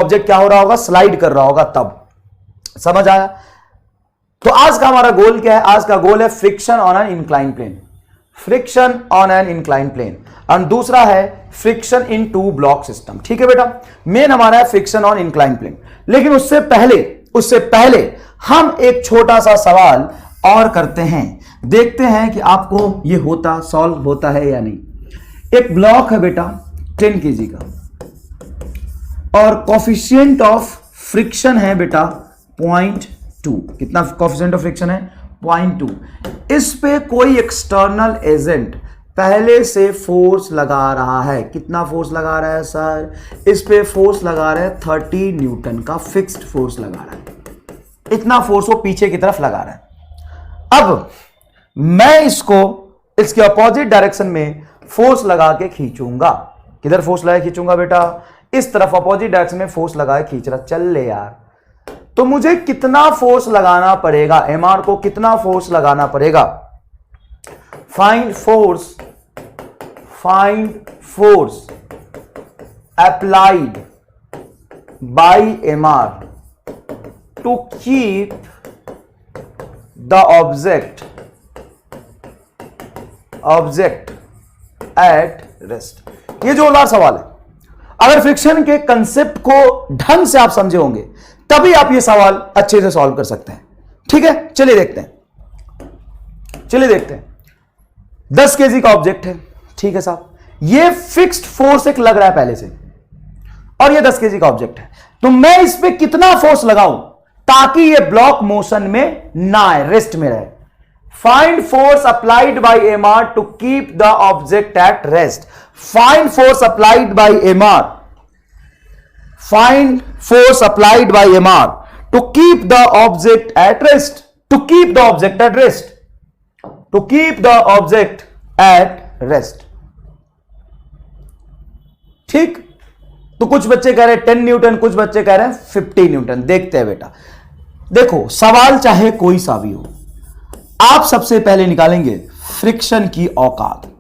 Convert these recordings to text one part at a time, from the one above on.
Object क्या हो रहा होगा, स्लाइड कर रहा होगा, तब। समझ आया? तो आज का हमारा गोल क्या है? आज का गोल है friction on an incline plane, friction on an incline plane, और दूसरा है friction in two block system. ठीक है बेटा, मेन हमारा है फ्रिक्शन ऑन इंक्लाइन प्लेन। लेकिन उससे पहले हम एक छोटा सा सवाल और करते हैं, देखते हैं कि आपको ये सॉल्व होता है या नहीं। एक ब्लॉक है बेटा 10 kg का और कोफिशिएंट ऑफ फ्रिक्शन है बेटा 0.2। कितना कोफिशिएंट ऑफ फ्रिक्शन है? 0.2। इस पे कोई एक्सटर्नल एजेंट पहले से फोर्स लगा रहा है। कितना फोर्स लगा रहा है सर? इस पे फोर्स लगा रहा है 30 न्यूटन का फिक्स्ड फोर्स लगा रहा है। इतना फोर्स वो पीछे की तरफ लगा रहा है। अब मैं इसके अपोजिट डायरेक्शन में फोर्स लगा के खींचूंगा। किधर फोर्स लगा खींचूंगा बेटा? इस तरफ अपोजिट डायरेक्शन में फोर्स लगा के खींच रहा। चल ले यार, तो मुझे कितना फोर्स लगाना पड़ेगा? एमआर को कितना फोर्स लगाना पड़ेगा? Find force applied by MR to keep the object at rest. ये जोरदार सवाल है। अगर फ्रिक्शन के कंसेप्ट को ढंग से आप समझे होंगे तभी आप ये सवाल अच्छे से सॉल्व कर सकते हैं। ठीक है, चलिए देखते हैं। 10 kg का ऑब्जेक्ट है। ठीक है साहब, ये फिक्स्ड फोर्स एक लग रहा है पहले से, और ये 10 kg का ऑब्जेक्ट है। तो मैं इस पे कितना फोर्स लगाऊं ताकि ये ब्लॉक मोशन में ना आए, रेस्ट में रहे? Find force applied by MR to keep the object at rest. Find force applied by MR Find force applied by MR to keep the object at rest. To keep the object at rest. To keep the object at rest. ठीक? तो कुछ बच्चे कह रहे हैं 10 Newton, कुछ बच्चे कह रहे हैं 50 न्यूटन। देखते हैं बेटा। देखो, सवाल चाहे कोई सा भी हो, आप सबसे पहले निकालेंगे फ्रिक्शन की औकात,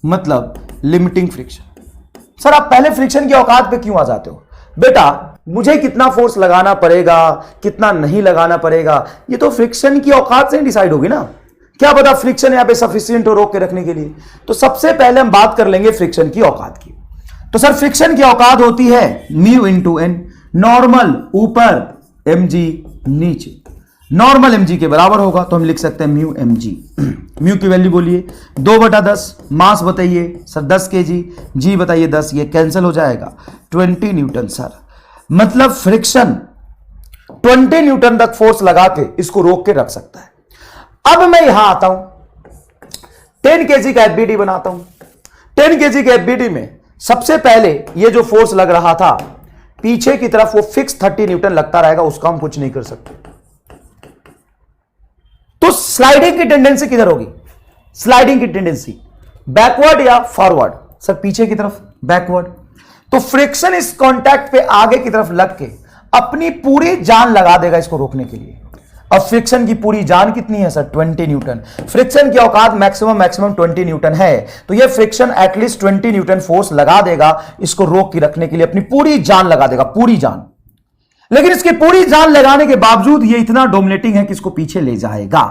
मतलब लिमिटिंग फ्रिक्शन। सर आप पहले फ्रिक्शन की औकात पे क्यों आ जाते हो? बेटा मुझे कितना फोर्स लगाना पड़ेगा, कितना नहीं लगाना पड़ेगा, ये तो फ्रिक्शन की औकात से डिसाइड होगी ना। क्या पता फ्रिक्शन यहां पे सफिशिएंट हो रोक के रखने के लिए। तो सबसे पहले हम बात कर लेंगे फ्रिक्शन की औकात की। तो सर फ्रिक्शन की औकात होती है म्यू इंटू एन। नॉर्मल ऊपर, mg नीचे। नॉर्मल mg के बराबर होगा तो हम लिख सकते हैं म्यू mg। म्यू की वैल्यू बोलिए 2/10। मास बताइए सर 10 kg, g बताइए 10। ये कैंसिल हो जाएगा 20 न्यूटन सर। मतलब फ्रिक्शन 20 न्यूटन तक फोर्स लगा के इसको रोक के रख सकता है। अब मैं यहां आता हूं, 10 kg का एफबीडी बनाता हूं। 10 kg के एफबीडी में सबसे पहले ये जो फोर्स लग रहा था पीछे की तरफ, वो फिक्स 30 न्यूटन लगता रहेगा, उसका हम कुछ नहीं कर सकते। तो स्लाइडिंग की टेंडेंसी किधर होगी? स्लाइडिंग की टेंडेंसी बैकवर्ड या फॉरवर्ड? सर पीछे की तरफ, बैकवर्ड। तो फ्रिक्शन इस कांटेक्ट पे आगे की तरफ लग के अपनी पूरी जान लगा देगा इसको रोकने के लिए। अब फ्रिक्शन की पूरी जान कितनी है सर? 20 न्यूटन। फ्रिक्शन की औकात मैक्सिमम 20 न्यूटन है, तो यह फ्रिक्शन एटलीस्ट 20 न्यूटन फोर्स लगा देगा इसको रोक के रखने के लिए, अपनी पूरी जान लगा देगा, पूरी जान। लेकिन इसकी पूरी जान लगाने के बावजूद ये इतना डोमिनेटिंग है कि इसको पीछे ले जाएगा।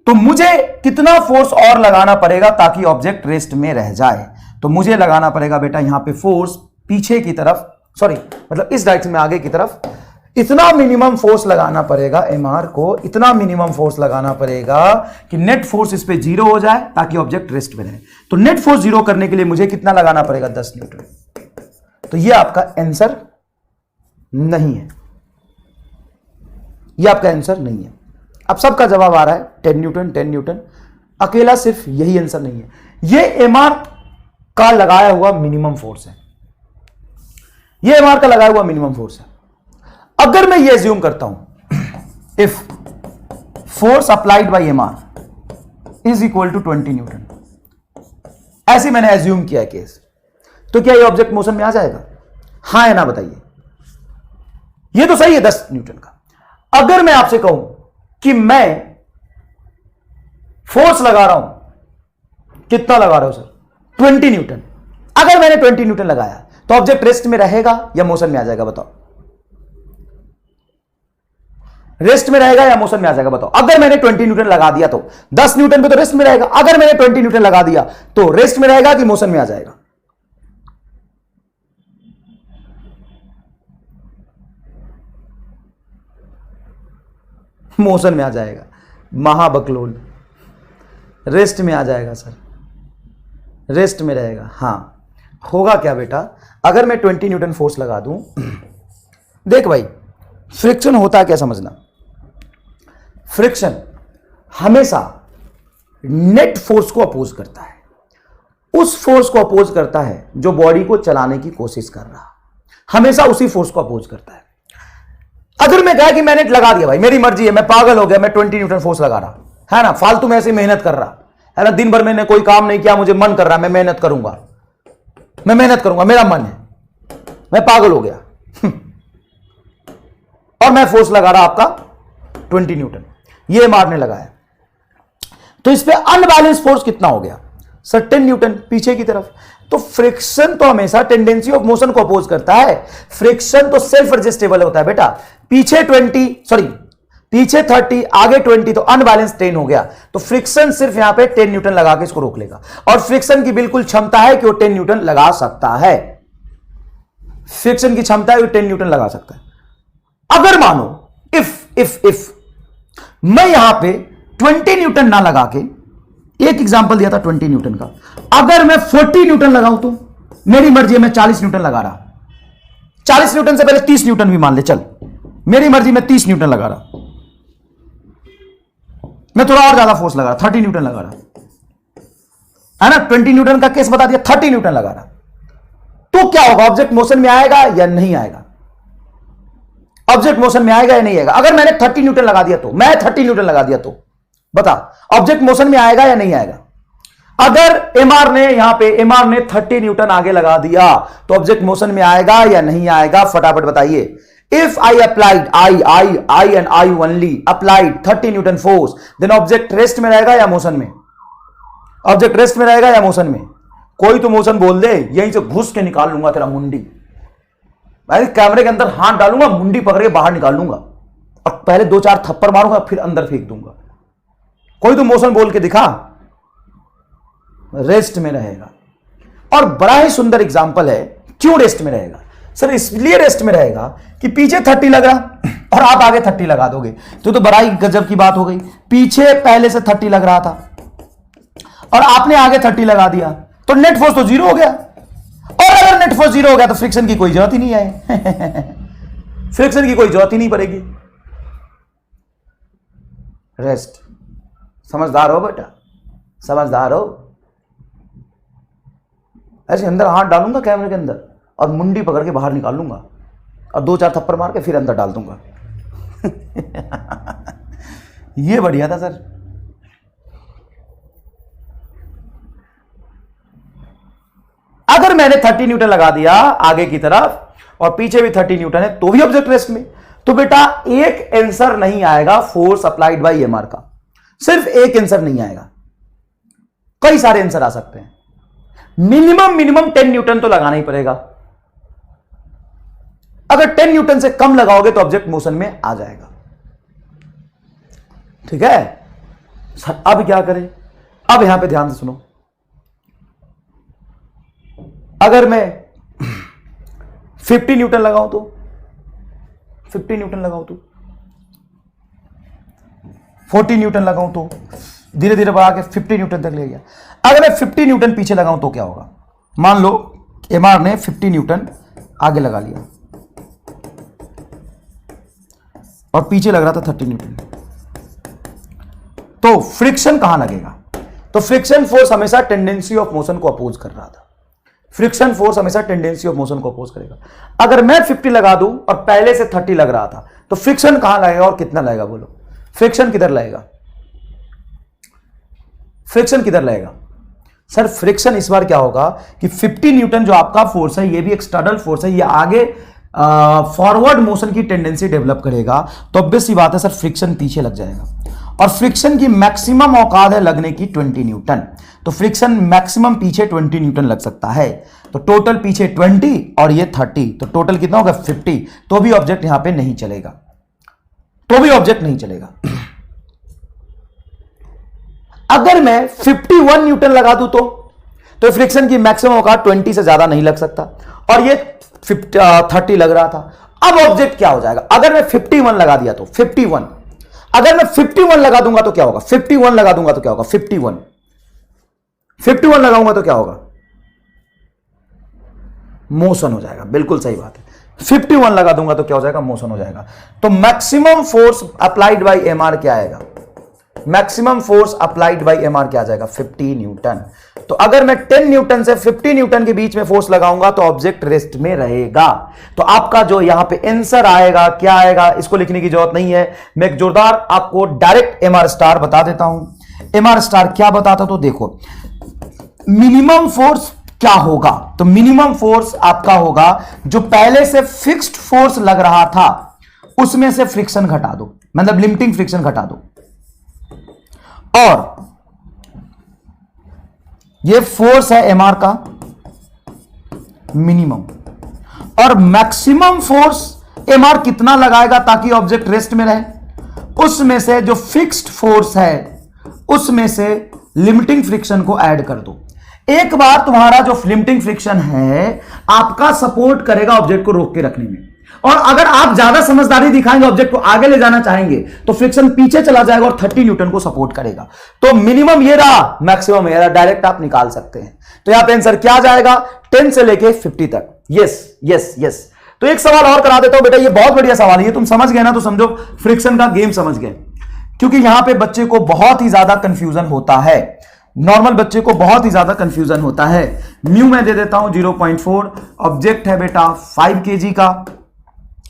तो मुझे कितना फोर्स और लगाना पड़ेगा ताकि ऑब्जेक्ट रेस्ट में रह जाए? तो मुझे लगाना पड़ेगा बेटा यहां पे फोर्स पीछे की तरफ, सॉरी मतलब इस डायरेक्शन में आगे की तरफ, इतना मिनिमम फोर्स लगाना पड़ेगा एमआर को, इतना मिनिमम फोर्स लगाना पड़ेगा कि नेट फोर्स इस पे 0 हो जाए ताकि ऑब्जेक्ट रेस्ट में रहे। तो नेट फोर्स 0 करने के लिए मुझे कितना लगाना पड़ेगा? 10 न्यूटन। तो ये आपका आंसर नहीं है, ये आपका आंसर नहीं है। अब सबका जवाब आ रहा है 10 न्यूटन, 10 न्यूटन। अकेला सिर्फ यही आंसर नहीं है, ये एमआर का लगाया हुआ मिनिमम फोर्स है, ये एमआर का लगाया हुआ मिनिमम फोर्स है। अगर मैं ये एज्यूम करता हूं if force applied by MR is equal to 20 newton, ऐसे मैंने एज्यूम किया केस, तो क्या ये ऑब्जेक्ट मोशन में आ जाएगा? हां या ना बताइए। ये तो सही है 10 न्यूटन का। अगर मैं आपसे कहूं कि मैं फोर्स लगा रहा हूं, कितना लगा रहा हूं सर? 20 न्यूटन। अगर मैंने 20 न्यूटन लगाया तो ऑब्जेक्ट रेस्ट में रहेगा या मोशन में आ जाएगा? बताओ। रेस्ट में रहेगा या मोशन में आ जाएगा? बताओ। अगर मैंने 20 न्यूटन लगा दिया तो 10 न्यूटन पे तो रेस्ट में रहेगा, अगर मैंने 20 न्यूटन लगा दिया तो रेस्ट में रहेगा कि मोशन में आ जाएगा? मोशन में आ जाएगा। महाबकलोल, रेस्ट में आ जाएगा सर, रेस्ट में रहेगा। हां, होगा क्या बेटा, अगर मैं 20 न्यूटन फोर्स लगा दूं, देख भाई फ्रिक्शन होता क्या समझना, फ्रिक्शन हमेशा नेट फोर्स को अपोज करता है, उस फोर्स को अपोज करता है जो बॉडी को चलाने की कोशिश कर रहा, हमेशा उसी फोर्स को अपोज करता है। अगर मैं कहा कि मैंने लगा दिया, भाई मेरी मर्जी है, मैं पागल हो गया, मैं 20 न्यूटन फोर्स लगा रहा है ना, फालतू में ऐसे मेहनत कर रहा है ना, दिन भर मैंने कोई काम नहीं किया, मुझे मन कर रहा है, मैं मेहनत करूंगा, मैं मेहनत करूंगा, मेरा मन है, मैं पागल हो गया और मैं फोर्स लगा रहा आपका 20 न्यूटन, ये मारने लगा है, तो इस पे अनबैलेंस फोर्स कितना हो गया सर? 10 न्यूटन पीछे की तरफ। तो फ्रिक्शन तो हमेशा टेंडेंसी ऑफ मोशन को अपोज करता है, फ्रिक्शन तो सेल्फ एडजस्टेबल होता है बेटा। पीछे 30, आगे 20, तो अनबैलेंस 10 हो गया, तो फ्रिक्शन सिर्फ यहां पे 10 न्यूटन लगा के इसको रोक लेगा, और फ्रिक्शन की बिल्कुल क्षमता है कि वो 10 न्यूटन लगा सकता है, फ्रिक्शन की क्षमता है वो 10 न्यूटन लगा सकता है। अगर मानो इफ मैं यहां पे 20 न्यूटन ना लगा के, एक एग्जांपल दिया था 20 न्यूटन का, अगर मैं 40 न्यूटन लगाऊं तो मेरी मर्जी है, मैं 40 न्यूटन लगा रहा, 40 न्यूटन से पहले 30 न्यूटन भी मान ले, चल मेरी मर्जी, मैं 30 न्यूटन लगा रहा, मैं थोड़ा और ज्यादा फोर्स लगा रहा, 30 न्यूटन लगा रहा है ना, 20 न्यूटन का केस बता दिया, 30 न्यूटन लगा रहा, तो क्या होगा? ऑब्जेक्ट मोशन में आएगा या नहीं आएगा? ऑब्जेक्ट मोशन में आएगा या नहीं आएगा? अगर मैंने 30 न्यूटन लगा दिया तो, मैं 30 न्यूटन लगा दिया तो बता, ऑब्जेक्ट मोशन में आएगा या नहीं आएगा? अगर एमआर ने 30 न्यूटन आगे लगा दिया तो ऑब्जेक्ट मोशन में आएगा या नहीं आएगा? फटाफट बताइए। If I applied I and I only applied 30 newton force, then object rest में रहेगा या मोशन में? ऑब्जेक्ट रेस्ट में रहेगा या मोशन में? कोई तो मोशन बोल दे, यहीं से घुस के निकाल लूंगा तेरा मुंडी, भाई कैमरे के अंदर हाथ डालूंगा, मुंडी पकड़ के बाहर निकाल लूंगा और पहले 2-4 थप्पड़ मारूंगा, फिर अंदर फेंक दूंगा। कोई तो मोशन बोल के दिखा। रेस्ट में रहेगा, और बड़ा ही सुंदर एग्जांपल है क्यों रेस्ट में रहेगा सर। इसलिए रेस्ट में रहेगा कि पीछे 30 लगा और आप आगे 30 लगा दोगे, तो बड़ा ही गजब की बात हो गई। पीछे पहले से 30 लग रहा था और आपने आगे 30 लगा दिया, तो नेट फोर्स तो 0 हो गया, और अगर नेट फोर्स 0 हो गया तो फ्रिक्शन की कोई जरूरत ही नहीं है फ्रिक्शन की कोई जरूरत ही नहीं पड़ेगी। रेस्ट, समझदार हो बेटा, समझदार हो। ऐसे अंदर हाथ डालूंगा कैमरे के अंदर और मुंडी पकड़ के बाहर निकाल लूंगा और 2-4 थप्पड़ मार के फिर अंदर डाल दूंगा ये बढ़िया था सर। अगर मैंने 30 न्यूटन लगा दिया आगे की तरफ और पीछे भी 30 न्यूटन है तो भी ऑब्जेक्ट रेस्ट में, तो बेटा एक आंसर नहीं आएगा फोर्स अप्लाइड बाय एमआर का, सिर्फ एक आंसर नहीं आएगा, कई सारे आंसर आ सकते हैं। मिनिमम 10 न्यूटन तो लगाना ही पड़ेगा। अगर 10 न्यूटन से कम लगाओगे तो ऑब्जेक्ट मोशन में आ जाएगा। ठीक है, अब क्या करें? अब यहां पे ध्यान से सुनो। अगर मैं 50 न्यूटन लगाऊं तो 50 न्यूटन लगाऊं तो 40 न्यूटन लगाऊं तो धीरे धीरे बढ़ा के 50 न्यूटन तक ले गया। अगर मैं 50 न्यूटन पीछे लगाऊं तो क्या होगा? मान लो एमआर ने 50 न्यूटन आगे लगा लिया और पीछे लग रहा था 30 न्यूटन, तो फ्रिक्शन कहां लगेगा? तो फ्रिक्शन फोर्स हमेशा टेंडेंसी ऑफ मोशन को अपोज कर रहा था। फ्रिक्शन फोर्स हमेशा टेंडेंसी ऑफ मोशन को अपोज करेगा। अगर मैं 50 लगा दूं और पहले से 30 लग रहा था तो फ्रिक्शन कहां लगेगा और कितना लगेगा? बोलो, फ्रिक्शन किधर लगेगा? फ्रिक्शन किधर लगेगा सर? फ्रिक्शन इस बार क्या होगा कि 50 न्यूटन जो आपका फोर्स है, ये भी एक्सटर्नल फोर्स है, ये आगे फॉरवर्ड मोशन की टेंडेंसी डेवलप करेगा, तो ऑब्वियस सी बात है सर फ्रिक्शन पीछे लग जाएगा। और फ्रिक्शन की मैक्सिमम औकात है लगने की 20 न्यूटन, तो फ्रिक्शन मैक्सिमम पीछे 20 न्यूटन लग सकता है। तो टोटल पीछे 20 और ये 30, तो टोटल कितना होगा 50, तो भी ऑब्जेक्ट यहां पे नहीं चलेगा। तो भी ऑब्जेक्ट नहीं चलेगा। अगर मैं 51 न्यूटन लगा दूं तो फ्रिक्शन की मैक्सिमम औकात 20 से ज्यादा नहीं लग सकता, और ये 30 लग रहा था। अब ऑब्जेक्ट क्या हो जाएगा? अगर मैं 51 लगा दिया तो 51, अगर मैं 51 लगा दूंगा तो क्या होगा? 51 लगा दूंगा तो क्या होगा? 51 लगाऊंगा तो क्या होगा? मोशन हो जाएगा। बिल्कुल सही बात है। 51 लगा दूंगा तो क्या हो जाएगा? मोशन हो जाएगा। तो maximum force applied by MR क्या आएगा? Maximum force applied by MR क्या आ जाएगा? 50 न्यूटन। तो अगर मैं 10 न्यूटन से 50 न्यूटन के बीच में फोर्स लगाऊंगा तो ऑब्जेक्ट रेस्ट में रहेगा। तो आपका जो यहां पे आंसर आएगा, क्या आएगा, इसको लिखने की जरूरत नहीं है। मैं एक जोरदार आपको डायरेक्ट एमआर स्टार बता देता हूं। एमआर स्टार क्या बताता? तो देखो, मिनिमम फोर्स क्या होगा? तो मिनिमम फोर्स आपका होगा जो पहले से फिक्स्ड फोर्स लग रहा था उसमें से फ्रिक्शन घटा दो, मतलब लिमिटिंग फ्रिक्शन घटा दो, और ये फोर्स है एमआर का मिनिमम, और मैक्सिमम फोर्स एमआर कितना लगाएगा ताकि ऑब्जेक्ट रेस्ट में रहे, उसमें से जो फिक्स्ड फोर्स है उसमें से लिमिटिंग फ्रिक्शन को ऐड कर दो। एक बार तुम्हारा जो लिमिटिंग फ्रिक्शन है आपका सपोर्ट करेगा ऑब्जेक्ट को रोक के रखने में, और अगर आप ज्यादा समझदारी दिखाएंगे, ऑब्जेक्ट को आगे ले जाना चाहेंगे, तो फ्रिक्शन पीछे चला जाएगा और 30 न्यूटन को सपोर्ट करेगा। तो मिनिमम ये रहा, मैक्सिमम ये रहा, डायरेक्ट आप निकाल सकते हैं। तो यहां पे आंसर क्या जाएगा? 10 से लेके 50 तक। Yes yes yes. तो एक सवाल और करा देता हूं बेटा, ये बहुत बढ़िया सवाल है, तुम समझ गए ना तो समझो फ्रिक्शन का गेम समझ गए, क्योंकि यहां पे बच्चे को बहुत ही ज्यादा कंफ्यूजन होता है। नॉर्मल बच्चे को बहुत ही ज्यादा कंफ्यूजन होता है। म्यू मैं दे देता हूं 0.4, ऑब्जेक्ट है बेटा 5 kg का,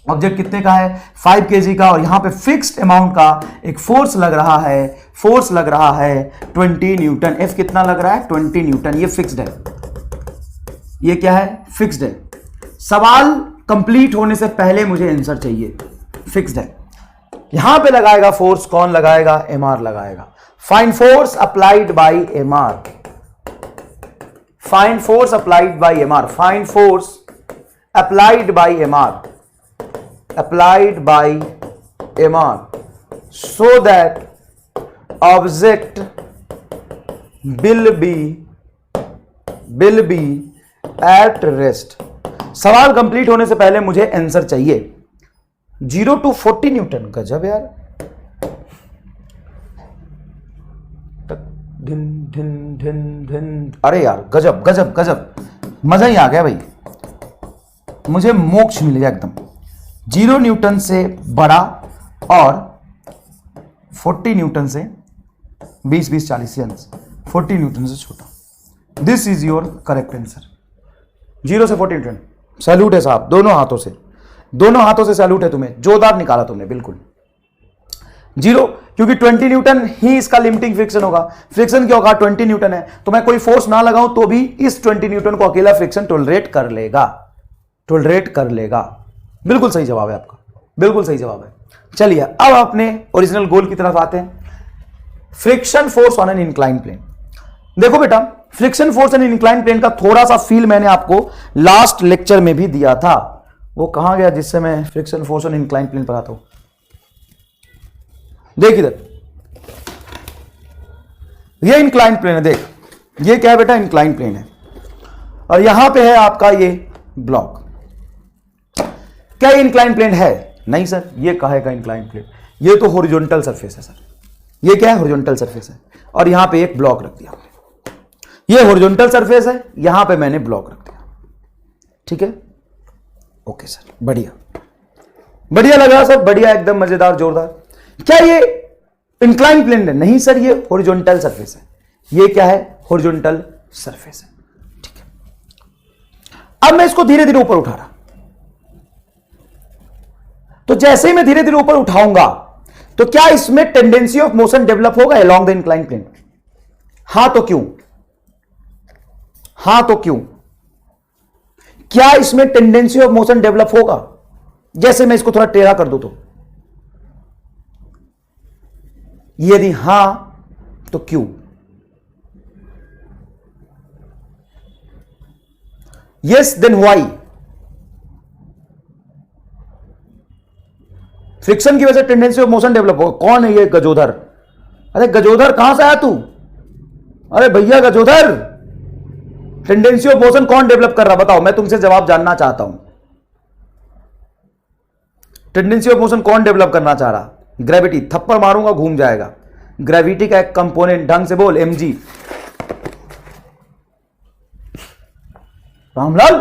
ऑब्जेक्ट कितने का है? 5 kg का, और यहां पे फिक्स्ड अमाउंट का एक फोर्स लग रहा है, फोर्स लग रहा है 20 न्यूटन। एफ कितना लग रहा है? 20 न्यूटन। ये फिक्स्ड है, ये क्या है? फिक्स्ड है। सवाल कंप्लीट होने से पहले मुझे आंसर चाहिए। फिक्स्ड है, यहां पे लगाएगा फोर्स, कौन लगाएगा? एमआर लगाएगा। Find force applied by MR, find force applied by MR, find force applied by MR, applied by MR so that object will be at rest। सवाल कंप्लीट होने से पहले मुझे आंसर चाहिए। 0 to 40 न्यूटन, गजब यार। धिन धिन धिन धिन, अरे यार गजब गजब गजब, मजा ही आ गया भाई, मुझे मोक्ष मिल गया एकदम। 0 न्यूटन से बड़ा और 40 न्यूटन से 20-20 40 अंश, 40 न्यूटन से छोटा। This is your correct answer. 0 से 40 न्यूटन। सैल्यूट है साहब, दोनों हाथों से, दोनों हाथों से सैल्यूट है तुम्हें, जोरदार निकाला तुमने बिल्कुल। 0 क्योंकि 20 न्यूटन ही इसका लिमिटिंग फ्रिक्शन होगा। फ्रिक्शन क्या होगा? 20 न्यूटन है, तो मैं कोई फोर्स ना लगाऊं तो भी इस 20 न्यूटन को अकेला फ्रिक्शन टॉलरेट कर लेगा, टॉलरेट कर लेगा। बिल्कुल सही जवाब है आपका, बिल्कुल सही जवाब है। चलिए अब अपने ओरिजिनल गोल की तरफ आते हैं। Friction force on an incline plane. देखो बेटा, friction force on an incline plane का थोड़ा सा फील मैंने आपको लास्ट लेक्चर में भी दिया था। वो कहां गया जिससे मैं friction force on incline plane पढ़ाता हूं? देख इधर, ये इंक्लाइन प्लेन है, देख ये क्या है बेटा? इंक्लाइन प्लेन है, और यहां पे है आपका ये ब्लॉक। क्या ये इंक्लाइन प्लेन है? नहीं सर, ये काहे का इंक्लाइन प्लेन? ये तो हॉरिजॉन्टल सरफेस है सर। ये क्या है? हॉरिजॉन्टल सरफेस है, और यहां पे एक ब्लॉक रख दिया। ये हॉरिजॉन्टल सरफेस है, यहां पे मैंने ब्लॉक रख दिया। ठीक है, ओके सर, बढ़िया बढ़िया लगा सर, बढ़िया, एकदम मजेदार, जोरदार। क्या ये इंक्लाइन प्लेन है? नहीं सर, ये हॉरिजॉन्टल सरफेस है। ये क्या है? हॉरिजॉन्टल सरफेस है। ठीक है, अब मैं इसको धीरे धीरे ऊपर उठा रहा, तो जैसे ही मैं धीरे धीरे ऊपर उठाऊंगा तो क्या इसमें टेंडेंसी ऑफ मोशन डेवलप होगा अलोंग द इंक्लाइन प्लेन? हां तो क्यों? हां तो क्यों? क्या इसमें टेंडेंसी ऑफ मोशन डेवलप होगा जैसे मैं इसको थोड़ा टेढ़ा कर दूं तो? यदि हां तो क्यों? Yes then why? फ्रिक्शन की वजह से टेंडेंसी ऑफ मोशन डेवलप होगा। कौन है ये गजोधर? अरे गजोधर कहां से आया तू? अरे भैया गजोधर, टेंडेंसी ऑफ मोशन कौन डेवलप कर रहा? बताओ, मैं तुमसे जवाब जानना चाहता हूं। टेंडेंसी ऑफ मोशन कौन डेवलप करना चाह रहा? ग्रेविटी। थप्पड़ मारूंगा घूम जाएगा। ग्रेविटी का एक कंपोनेंट, ढंग से बोल, mg। रामलाल,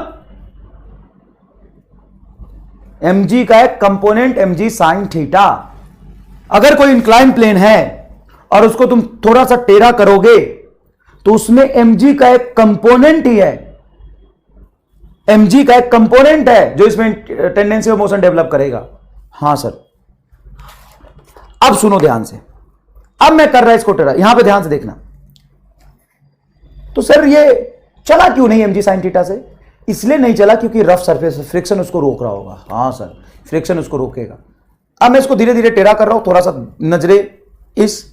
mg का एक कंपोनेंट mg साइन थीटा। अगर कोई इंक्लाइन प्लेन है और उसको तुम थोड़ा सा टेढ़ा करोगे तो उसमें mg का एक कंपोनेंट ही है, mg का एक कंपोनेंट है जो इसमें टेंडेंसी ऑफ मोशन डेवलप करेगा। हां सर, अब सुनो ध्यान से। अब मैं कर रहा इसको टेढ़ा, यहां पे ध्यान से देखना। तो सर ये चला क्यों नहीं mg साइन थीटा से? इसलिए नहीं चला क्योंकि रफ सरफेस, फ्रिक्शन उसको रोक रहा होगा। हां सर, फ्रिक्शन उसको रोकेगा। अब मैं इसको धीरे धीरे टेढ़ा कर रहा हूं, थोड़ा सा नजरें इस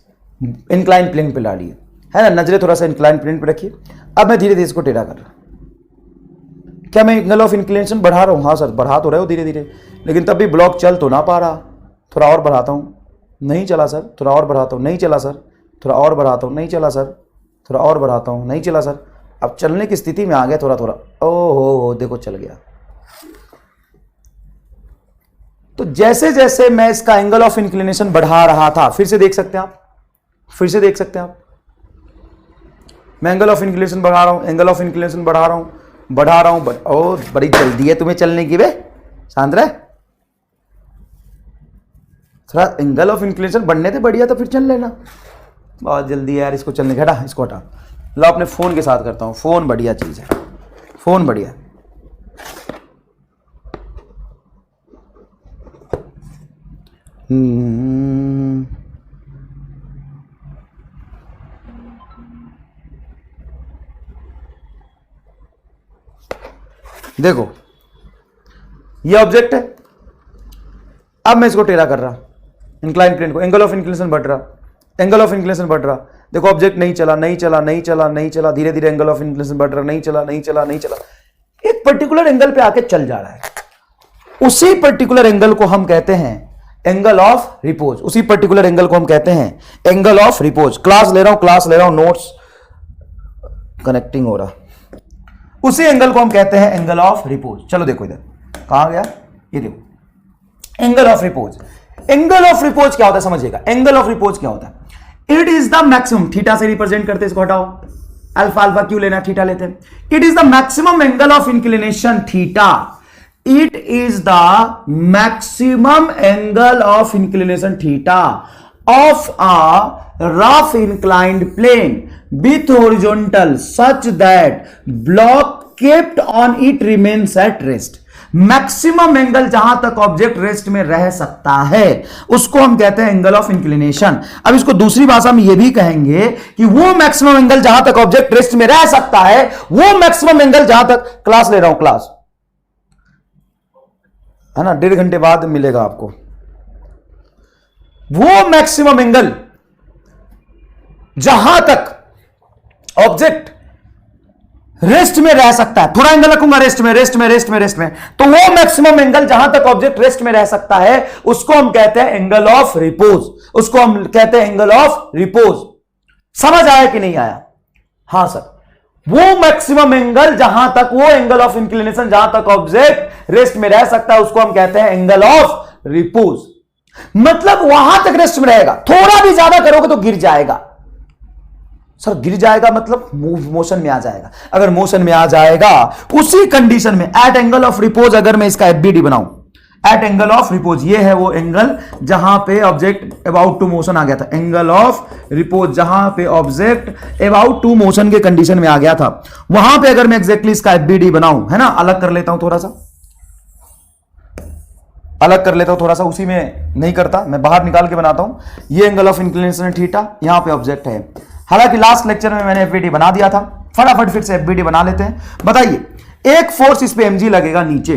इंक्लाइन प्लेन पे डालिए, है ना, नजरें थोड़ा सा इंक्लाइन प्लेन पे रखिए। अब मैं धीरे धीरे इसको टेढ़ा कर रहा हूं। क्या मैं एंगल ऑफ इंक्लिनेशन बढ़ा रहा हूं? हाँ सर, बढ़ा तो रहे हो धीरे धीरे, लेकिन तब भी ब्लॉक चल तो ना पा रहा। थोड़ा और बढ़ाता हूं, नहीं चला सर। थोड़ा और बढ़ाता हूं, नहीं चला सर। थोड़ा और बढ़ाता हूं, नहीं चला सर। थोड़ा और बढ़ाता हूं, नहीं चला सर। अब चलने की स्थिति में आ गया थोड़ा थोड़ा। ओहो, देखो चल गया। तो जैसे जैसे मैं इसका एंगल ऑफ इंक्लिनेशन बढ़ा रहा था, फिर से देख सकते हैं आप, फिर से देख सकते हैं आप, मैं एंगल ऑफ इंक्लिनेशन बढ़ा रहा हूं, एंगल ऑफ इंक्लिनेशन बढ़ा रहा हूं, बढ़ा रहा हूं। ओ बड़ी जल्दी है तुम्हें चलने की बे, शांत रहे। थोड़ा एंगल ऑफ इंक्लिनेशन बढ़ने से बढ़िया तो फिर चल लेना। बहुत जल्दी है यार, इसको चलने का, हटा इसको हटा। लो अपने फोन के साथ करता हूं। फोन बढ़िया चीज है, फोन बढ़िया। देखो ये ऑब्जेक्ट है, अब मैं इसको टेढ़ा कर रहा, इंक्लाइन प्लेन को, एंगल ऑफ इंक्लिनेशन बढ़ रहा, एंगल ऑफ इंक्लिनेशन बढ़ रहा। देखो ऑब्जेक्ट नहीं चला, नहीं चला, नहीं चला, नहीं चला, धीरे धीरे एंगल ऑफ इंक्लिनेशन बढ़ रहा, नहीं चला, नहीं चला, नहीं चला, एक पर्टिकुलर एंगल पे आके चल जा रहा है। उसी पर्टिकुलर एंगल को हम कहते हैं एंगल ऑफ रिपोज। उसी पर्टिकुलर एंगल को हम कहते हैं एंगल ऑफ रिपोज। क्लास ले रहा हूं, नोट्स कनेक्टिंग हो रहा। उसी एंगल को हम कहते हैं एंगल ऑफ रिपोज। चलो देखो इधर कहां गया, ये देखो angle of repose. Angle of repose क्या होता है समझिएगा। एंगल ऑफ रिपोज क्या होता है? It is the maximum, theta से रिप्रेजेंट करते हैं, इसको हटाओ, अल्फा अल्फा क्यों लेना, थीटा लेते हैं। It is the maximum angle of inclination theta. It is the maximum angle of inclination theta of a rough inclined plane with horizontal such that block kept on it remains at rest। Maximum angle जहां तक object rest में रह सकता है उसको हम कहते हैं एंगल ऑफ इंक्लिनेशन। अब इसको दूसरी भाषा में यह भी कहेंगे कि वो मैक्सिमम एंगल जहां तक ऑब्जेक्ट रेस्ट में रह सकता है, वो मैक्सिमम एंगल जहां तक, क्लास ले रहा हूं, क्लास है ना, 1.5 घंटे बाद मिलेगा आपको। वो मैक्सिमम एंगल जहां तक ऑब्जेक्ट रेस्ट में रह सकता है, थोड़ा एंगल रखूंगा, रेस्ट में, रेस्ट में, रेस्ट में, रेस्ट में, तो वो मैक्सिमम एंगल जहां तक ऑब्जेक्ट रेस्ट में रह सकता है उसको हम कहते हैं एंगल ऑफ रिपोज। उसको हम कहते हैं एंगल ऑफ रिपोज। समझ आया कि नहीं आया? हां सर, वो मैक्सिमम एंगल जहां तक, वो एंगल ऑफ इंक्लिनेशन जहां तक ऑब्जेक्ट रेस्ट में रह सकता है उसको हम कहते हैं एंगल ऑफ रिपोज। मतलब वहां तक रेस्ट में रहेगा, थोड़ा भी ज्यादा करोगे तो गिर जाएगा। सर गिर जाएगा मतलब मोशन में आ जाएगा। अगर मोशन में आ जाएगा उसी कंडीशन में एट एंगल ऑफ रिपोज, अगर मैं इसका एफबीडी बनाऊं, एट एंगल ऑफ रिपोज, ये है वो एंगल जहां पे ऑब्जेक्ट अबाउट टू मोशन आ गया था। एंगल ऑफ रिपोज जहां पे ऑब्जेक्ट अबाउट टू मोशन के कंडीशन में आ गया था, वहां पे अगर मैं एग्जैक्टली इसका एफबीडी बनाऊं, है ना, अलग कर लेता हूं, थोड़ा सा अलग कर लेता हूं, थोड़ा सा उसी में नहीं करता, मैं बाहर निकाल के बनाता हूं। ये एंगल ऑफ इंक्लिनेशन थीटा, यहां पे ऑब्जेक्ट है। हालांकि लास्ट लेक्चर में मैंने एफबीडी बना दिया था, फटाफट फिर से एफबीडी बना लेते हैं। बताइए, एक फोर्स इस पे एमजी लगेगा नीचे,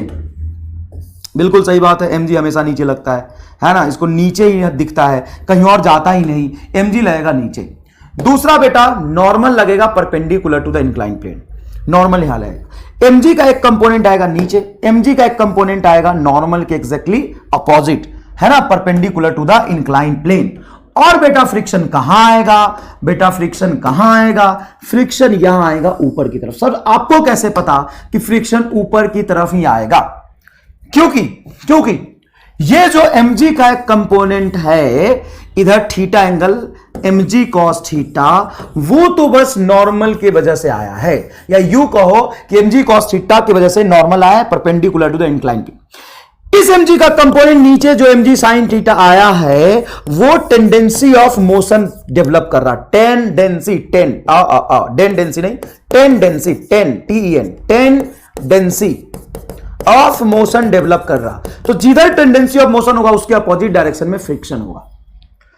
बिल्कुल सही बात है, एमजी हमेशा नीचे लगता है ना, इसको नीचे ही दिखता है, कहीं और जाता ही नहीं, एमजी लगेगा नीचे। दूसरा बेटा नॉर्मल लगेगा perpendicular to the incline plane, normal यहां लगेगा। एमजी का एक कंपोनेंट आएगा नीचे, एमजी का एक कंपोनेंट आएगा नॉर्मल के एग्जैक्टली अपोजिट, है ना, perpendicular to the incline plane. और बेटा फ्रिक्शन कहां आएगा, बेटा फ्रिक्शन कहां आएगा, फ्रिक्शन यहां आएगा ऊपर की तरफ। सर आपको कैसे पता कि फ्रिक्शन ऊपर की तरफ ही आएगा? क्योंकि ये जो mg का एक कंपोनेंट है इधर theta angle mg cos theta, वो तो बस नॉर्मल की वजह से आया है, या यू कहो कि mg cos थीटा की वजह से नॉर्मल आया है perpendicular to the incline plane. इस mg का कंपोनेंट नीचे जो mg sin थीटा आया है वो टेंडेंसी ऑफ मोशन डेवलप कर रहा, टेंडेंसी ऑफ मोशन डेवलप कर रहा। तो जिधर टेंडेंसी ऑफ मोशन होगा उसके अपोजिट डायरेक्शन में फ्रिक्शन होगा,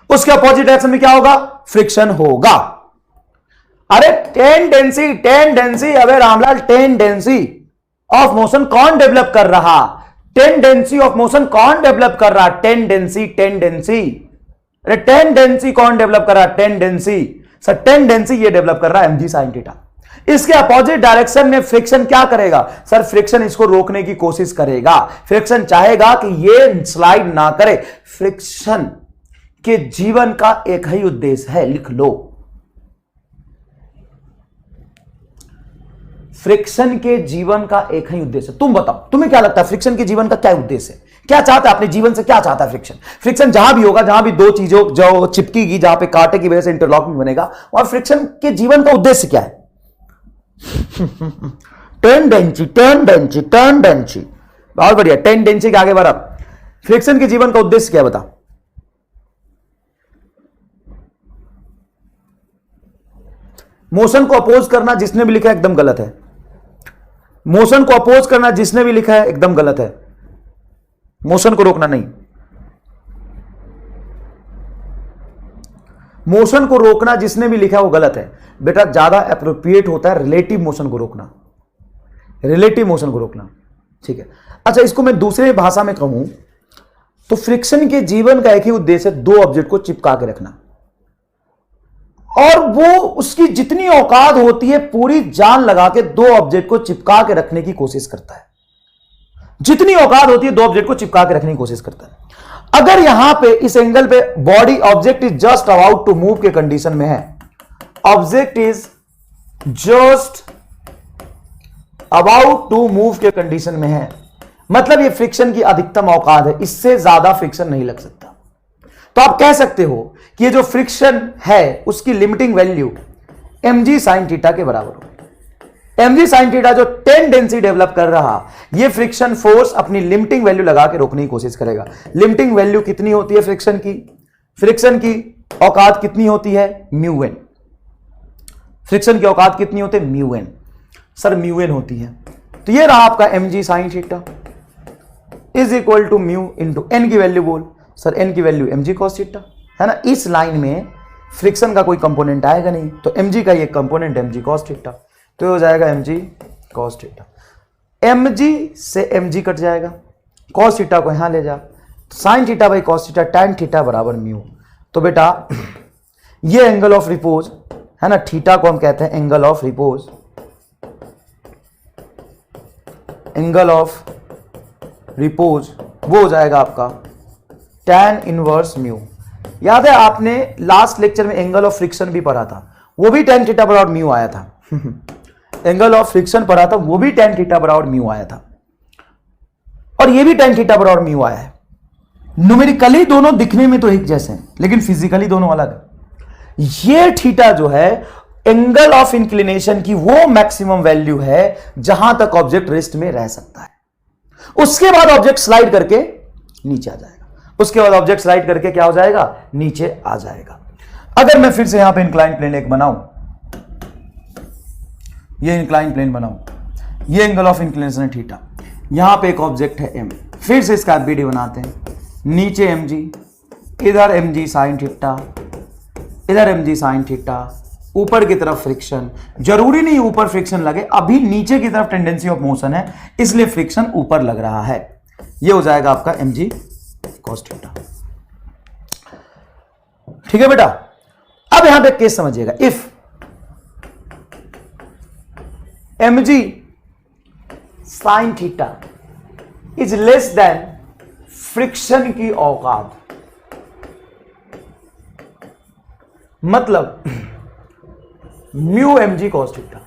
उसके अपोजिट डायरेक्शन में क्या होगा, फ्रिक्शन होगा। अरे टेंडेंसी अबे रामलाल, टेंडेंसी ऑफ मोशन कौन डेवलप कर रहा, टेंडेंसी ऑफ मोशन कौन डेवलप कर रहा, टेंडेंसी अरे टेंडेंसी कौन डेवलप कर रहा, टेंडेंसी सर, टेंडेंसी ये डेवलप कर रहा है mg sin थीटा। इसके अपोजिट डायरेक्शन में फ्रिक्शन क्या करेगा सर, फ्रिक्शन इसको रोकने की कोशिश करेगा, फ्रिक्शन चाहेगा कि ये स्लाइड ना करे। फ्रिक्शन के जीवन का एक ही उद्देश्य है, लिख लो, फ्रिक्शन के जीवन का एक ही उद्देश्य। तुम बताओ, तुम्हें क्या लगता है फ्रिक्शन के जीवन का क्या उद्देश्य है, क्या चाहता है अपने जीवन से, क्या चाहता है फ्रिक्शन? फ्रिक्शन जहां भी होगा, जहां भी दो चीजों जो चिपकेगी, जहां पे कांटे की वजह से इंटरलॉकिंग बनेगा, और फ्रिक्शन के जीवन का उद्देश्य क्या है? टेंडेंसी, बहुत बढ़िया, टेंडेंसी के आगे बढ़ा। फ्रिक्शन के जीवन का उद्देश्य क्या बता? मोशन को अपोज करना, जिसने भी लिखा है एकदम गलत है। मोशन को अपोज करना जिसने भी लिखा है एकदम गलत है, मोशन को रोकना नहीं। मोशन को रोकना जिसने भी लिखा है वो गलत है बेटा, ज्यादा अप्रोप्रिएट होता है रिलेटिव मोशन को रोकना, रिलेटिव मोशन को रोकना, ठीक है। अच्छा, इसको मैं दूसरे भाषा में कहूं तो फ्रिक्शन के जीवन का एक ही उद्देश्य है, दो ऑब्जेक्ट को चिपका के रखना, और वो उसकी जितनी औकात होती है पूरी जान लगा के दो ऑब्जेक्ट को चिपका के रखने की कोशिश करता है, जितनी औकात होती है दो ऑब्जेक्ट को चिपका के रखने की कोशिश करता है। अगर यहां पे इस एंगल पे body object is just about to move के कंडीशन में है, object is just about to move के कंडीशन में है, मतलब ये फ्रिक्शन की अधिकतम औकात है, इससे ज्यादा फ्रिक्शन नहीं लग सकता। तो आप कह सकते हो कि ये जो फ्रिक्शन है उसकी limiting value mg sin theta के बराबर होगी। mg sin थीटा जो टेंडेंसी डेवलप कर रहा, ये फ्रिक्शन फोर्स अपनी लिमिटिंग वैल्यू लगा के रोकने की कोशिश करेगा। लिमिटिंग वैल्यू कितनी होती है फ्रिक्शन की? फ्रिक्शन की औकात कितनी होती है? Mu N. फ्रिक्शन की औकात कितनी होती है? Mu N. Sir mu N होती है, तो ये रहा आपका mg sin theta is equal to mu into N की वैल्यू बोल सर, एन की वैल्यू mg cos थीटा है ना। इस लाइन में फ्रिक्शन का कोई कंपोनेंट आएगा नहीं, तो mg का ये कंपोनेंट mg cos थीटा, तो हो जाएगा mg cos थीटा। mg से mg कट जाएगा, cos थीटा को यहां ले जा, sin theta by cos theta tan theta बराबर म्यू। तो बेटा ये एंगल ऑफ रिपोज है ना, थीटा को हम कहते हैं angle of repose, angle of repose वो हो जाएगा आपका tan इनवर्स म्यू। याद है आपने लास्ट लेक्चर में एंगल ऑफ फ्रिक्शन भी पढ़ा था, वो भी tan थीटा बराबर म्यू आया था। एंगल ऑफ फ्रिक्शन पढ़ा था, वो भी tan थीटा बराबर म्यू आया था, और ये भी tan थीटा बराबर म्यू आया है। न्यूमेरिकली दोनों दिखने में तो एक जैसे हैं, लेकिन फिजिकली दोनों अलग है। ये थीटा जो है एंगल ऑफ इंक्लिनेशन की वो मैक्सिमम वैल्यू है जहां तक ऑब्जेक्ट रेस्ट में रह सकता है, उसके बाद ऑब्जेक्ट स्लाइड करके नीचे आ जाएगा, उसके बाद ऑब्जेक्ट स्लाइड करके क्या हो जाएगा? नीचे आ जाएगा। अगर मैं फिर से यहां पे इंक्लाइन प्लेन एक बनाऊं, ये इंक्लाइन प्लेन बनाऊं, ये एंगल ऑफ इंक्लिनेशन है थीटा, यहां पे एक ऑब्जेक्ट है m, फिर से इसका बीडी बनाते हैं, नीचे mg, इधर mg sin थीटा, इधर mg sin थीटा, ऊपर की तरफ फ्रिक्शन, जरूरी नहीं ऊपर फ्रिक्शन लगे, अभी नीचे की तरफ टेंडेंसी ऑफ मोशन है इसलिए फ्रिक्शन ऊपर लग रहा है। ये हो जाएगा आपका mg cos थीटा, ठीक है बेटा। अब यहां पे केस समझिएगा, if mg sin theta is less than friction की औकात, मतलब mu m g cos theta.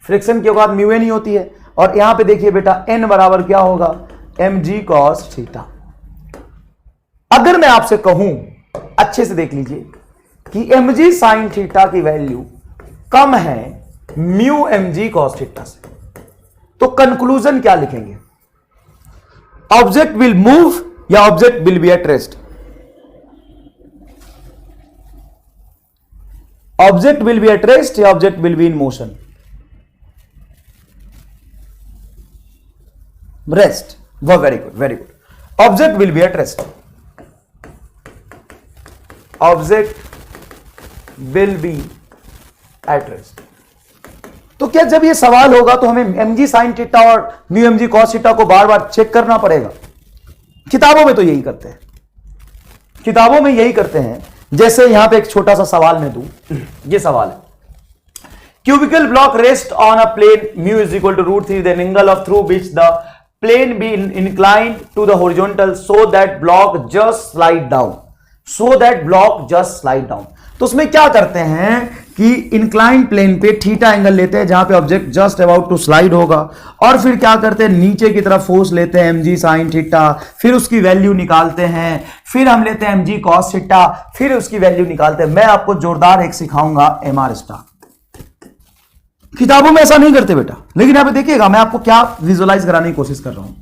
Friction की औकात म्यू ए नहीं होती है, और यहां पे देखिए बेटा एन बराबर क्या होगा, एम जी कॉस थीटा। अगर मैं आपसे कहूं, अच्छे से देख लीजिए, कि एम जी साइन थीटा की वैल्यू कम है mu m g cos theta से, तो कंक्लूजन क्या लिखेंगे? ऑब्जेक्ट विल मूव या object will be at rest? Object will be at rest या object will be in motion? Rest. वो very good, very good. Object will be at rest. Object will be at rest. तो क्या जब ये सवाल होगा तो हमें एम जी साइन थीटा और mu m g cos theta को बार बार चेक करना पड़ेगा? किताबों में तो यही करते हैं, किताबों में यही करते हैं। जैसे यहां पे एक छोटा सा सवाल मैं दूं, ये सवाल है, cubical block rest on a plane mu is equal to root 3, then angle of through which the plane be inclined to the horizontal so that block just slide down, so that block just slide down. तो उसमें क्या करते हैं कि inclined plane पे theta angle लेते हैं जहां पे object just about to slide होगा, और फिर क्या करते हैं, नीचे की तरफ फोर्स लेते हैं mg sin थीटा, फिर उसकी वैल्यू निकालते हैं, फिर हम लेते हैं mg cos थीटा, फिर उसकी वैल्यू निकालते हैं। मैं आपको जोरदार एक सिखाऊंगा mr स्टार। किताबों में ऐसा नहीं करते बेटा, लेकिन यहां पे देखिएगा मैं आपको क्या विजुअलाइज कराने की कोशिश कर रहा हूं।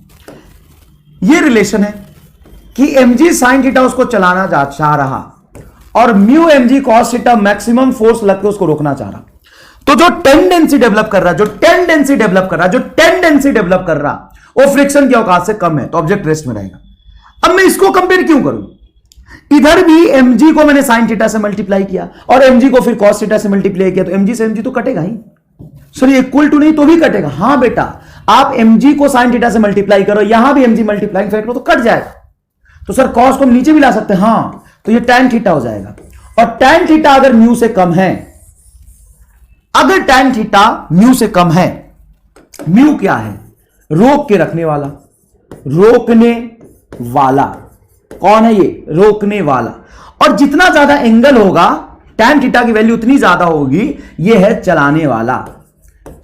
ये रिलेशन है कि mg sin थीटा उसको चलाना चाह रहा और mu m g cos theta maximum force लगकर उसको रोकना चाह रहा। तो जो टेंडेंसी डेवलप कर रहा, वो फ्रिक्शन की औकात से कम है, तो ऑब्जेक्ट रेस्ट में रहेगा। अब मैं इसको कंपेयर क्यों करूं? इधर भी एम जी को मैंने साइन थीटा से मल्टीप्लाई किया और एम जी को फिर कॉस थीटा से मल्टीप्लाई किया, तो एम जी से एम जी तो कटेगा ही। सॉरी, इक्वल टू नहीं तो भी कटेगा। हां बेटा, आप एम जी को साइन थीटा से मल्टीप्लाई करो, यहां भी एम जी मल्टीप्लाई करो तो कट जाएगा। तो सर कॉस को हम नीचे भी ला सकते हैं, हां, तो ये tan थीटा हो जाएगा। और tan थीटा अगर म्यू से कम है, अगर tan थीटा म्यू से कम है, म्यू क्या है? रोक के रखने वाला, रोकने वाला। कौन है ये? रोकने वाला। और जितना ज्यादा एंगल होगा tan थीटा की वैल्यू उतनी ज्यादा होगी, ये है चलाने वाला,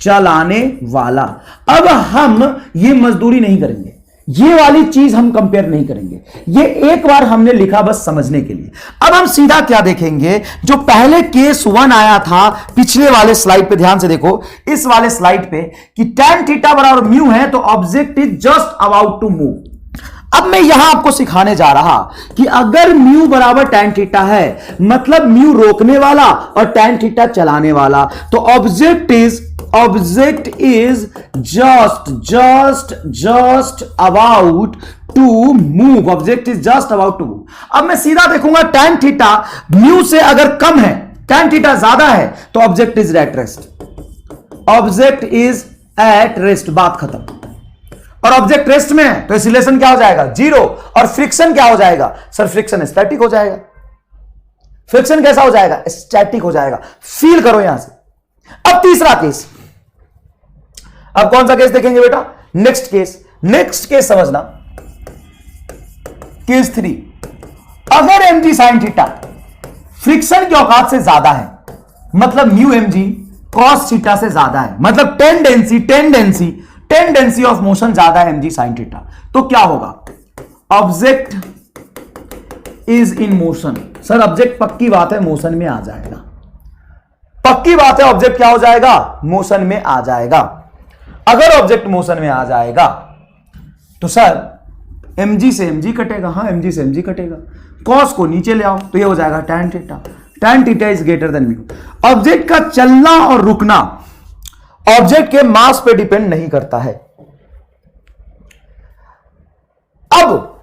चलाने वाला। अब हम ये मजदूरी नहीं करेंगे, ये वाली चीज हम कंपेयर नहीं करेंगे, ये एक बार हमने लिखा बस समझने के लिए। अब हम सीधा क्या देखेंगे, जो पहले केस 1 आया था पिछले वाले स्लाइड पे, ध्यान से देखो इस वाले स्लाइड पे, कि tan थीटा बराबर म्यू है तो object is just about to move. अब मैं यहां आपको सिखाने जा रहा कि अगर म्यू बराबर tan थीटा है, मतलब म्यू रोकने वाला और tan थीटा चलाने वाला, तो object is just about to move, object is just about to move. अब मैं सीधा देखूंगा tan थीटा म्यू से अगर कम है, tan थीटा ज्यादा है, तो object is eight rest, object is at rest, बात खत्म। और ऑब्जेक्ट रेस्ट में है तो एक्सीलरेशन क्या हो जाएगा? 0। और फ्रिक्शन क्या हो जाएगा? सर फ्रिक्शन स्टैटिक हो जाएगा। फ्रिक्शन कैसा हो जाएगा? स्टैटिक हो जाएगा। फील करो यहां से। अब तीसरा केस, अब कौन सा केस देखेंगे बेटा? नेक्स्ट केस समझना, केस 3। अगर mg sin थीटा फ्रिक्शन की औकात से ज्यादा है, मतलब म्यू mg cos थीटा से ज्यादा है, मतलब टेंडेंसी ऑफ मोशन ज्यादा है mg sin थीटा, तो क्या होगा? Object is in motion. Sir object पक्की बात है मोशन में आ जाएगा, पक्की बात है ऑब्जेक्ट क्या हो जाएगा? मोशन में आ जाएगा। अगर ऑब्जेक्ट मोशन में आ जाएगा तो सर mg से mg कटेगा, हां mg से mg कटेगा, cos को नीचे ले आओ तो ये हो जाएगा tan theta. tan theta is greater than mu. Object का चलना और रुकना ऑब्जेक्ट के मास पे डिपेंड नहीं करता है। अब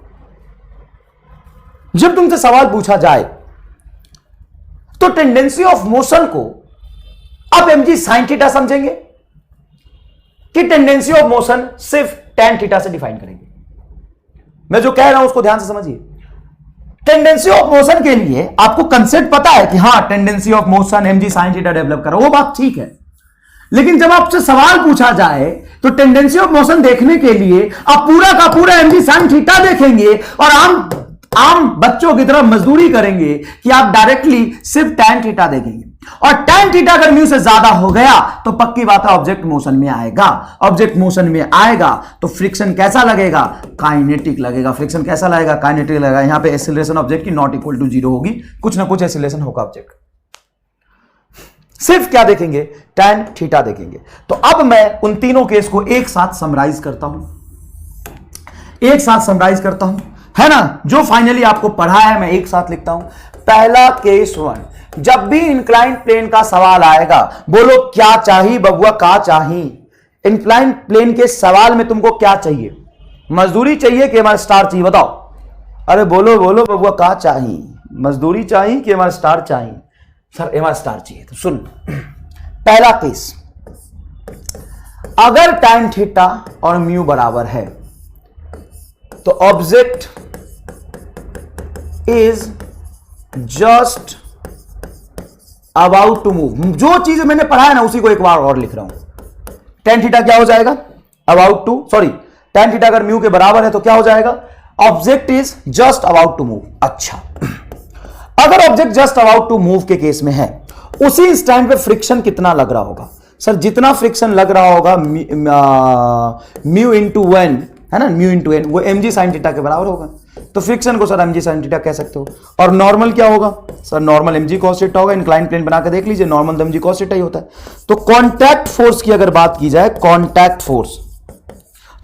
जब तुमसे सवाल पूछा जाए तो टेंडेंसी ऑफ मोशन को आप mg sin थीटा समझेंगे कि टेंडेंसी ऑफ मोशन सिर्फ tan थीटा से डिफाइन करेंगे? मैं जो कह रहा हूं उसको ध्यान से समझिए। टेंडेंसी ऑफ मोशन के लिए आपको कंसेप्ट पता है कि हां tendency of motion mg sin theta develop कर रहा है, वो बात ठीक है। लेकिन जब आपसे सवाल पूछा जाए तो टेंडेंसी ऑफ मोशन देखने के लिए आप पूरा का पूरा mg sin थीटा देखेंगे और आम बच्चों की तरह मजदूरी करेंगे कि आप डायरेक्टली सिर्फ tan थीटा देखेंगे। और tan थीटा अगर म्यू से ज्यादा हो गया तो पक्की बात है ऑब्जेक्ट मोशन में आएगा। ऑब्जेक्ट मोशन में आएगा तो फ्रिक्शन कैसा लगेगा? काइनेटिक लगेगा। फ्रिक्शन कैसा लगेगा? काइनेटिक लगेगा। यहां पे एक्सीलरेशन ऑब्जेक्ट की नॉट इक्वल टू 0 होगी, कुछ ना कुछ एक्सीलरेशन होगा ऑब्जेक्ट। सिर्फ क्या देखेंगे? tan थीटा देखेंगे। तो अब मैं उन तीनों केस को एक साथ समराइज करता हूं, है ना? जो फाइनली आपको पढ़ा है मैं एक साथ लिखता हूं। पहला केस 1, जब भी इंक्लाइंड प्लेन का सवाल आएगा, बोलो क्या चाहिए बबुआ, का चाहिए? इंक्लाइंड प्लेन के सवाल में तुमको क्या चाहिए? मजदूरी चाहिए कि हमारा स्टार चाहिए? बताओ। अरे बोलो बोलो बबुआ, का चाहिए? मजदूरी चाहिए कि हमारा स्टार चाहिए? सर हमारा स्टार चाहिए। तो सुन, पहला केस, अगर tan थीटा और म्यू बराबर है तो object is just about to move. जो चीज मैंने पढ़ा है ना उसी को एक बार और लिख रहा हूं। tan थीटा क्या हो जाएगा? About to, sorry, tan theta अगर म्यू के बराबर है तो क्या हो जाएगा? Object is just about to move. अच्छा, अगर object just about to move के केस में है, उसी इंस्टेंट पे फ्रिक्शन कितना लग रहा होगा? सर जितना फ्रिक्शन लग रहा होगा म्यू इंटू वन, है ना, म्यू इंटू एन, वो mg sin थीटा के बराबर होगा। तो फ्रिक्शन को सर mg sin थीटा कह सकते हो। और नॉर्मल क्या होगा? Sir normal mg cos theta होगा। इंक्लाइन प्लेन बना के देख लीजिए, नॉर्मल तो mg cos थीटा ही होता है। तो कांटेक्ट फोर्स की अगर बात की जाए, कांटेक्ट फोर्स,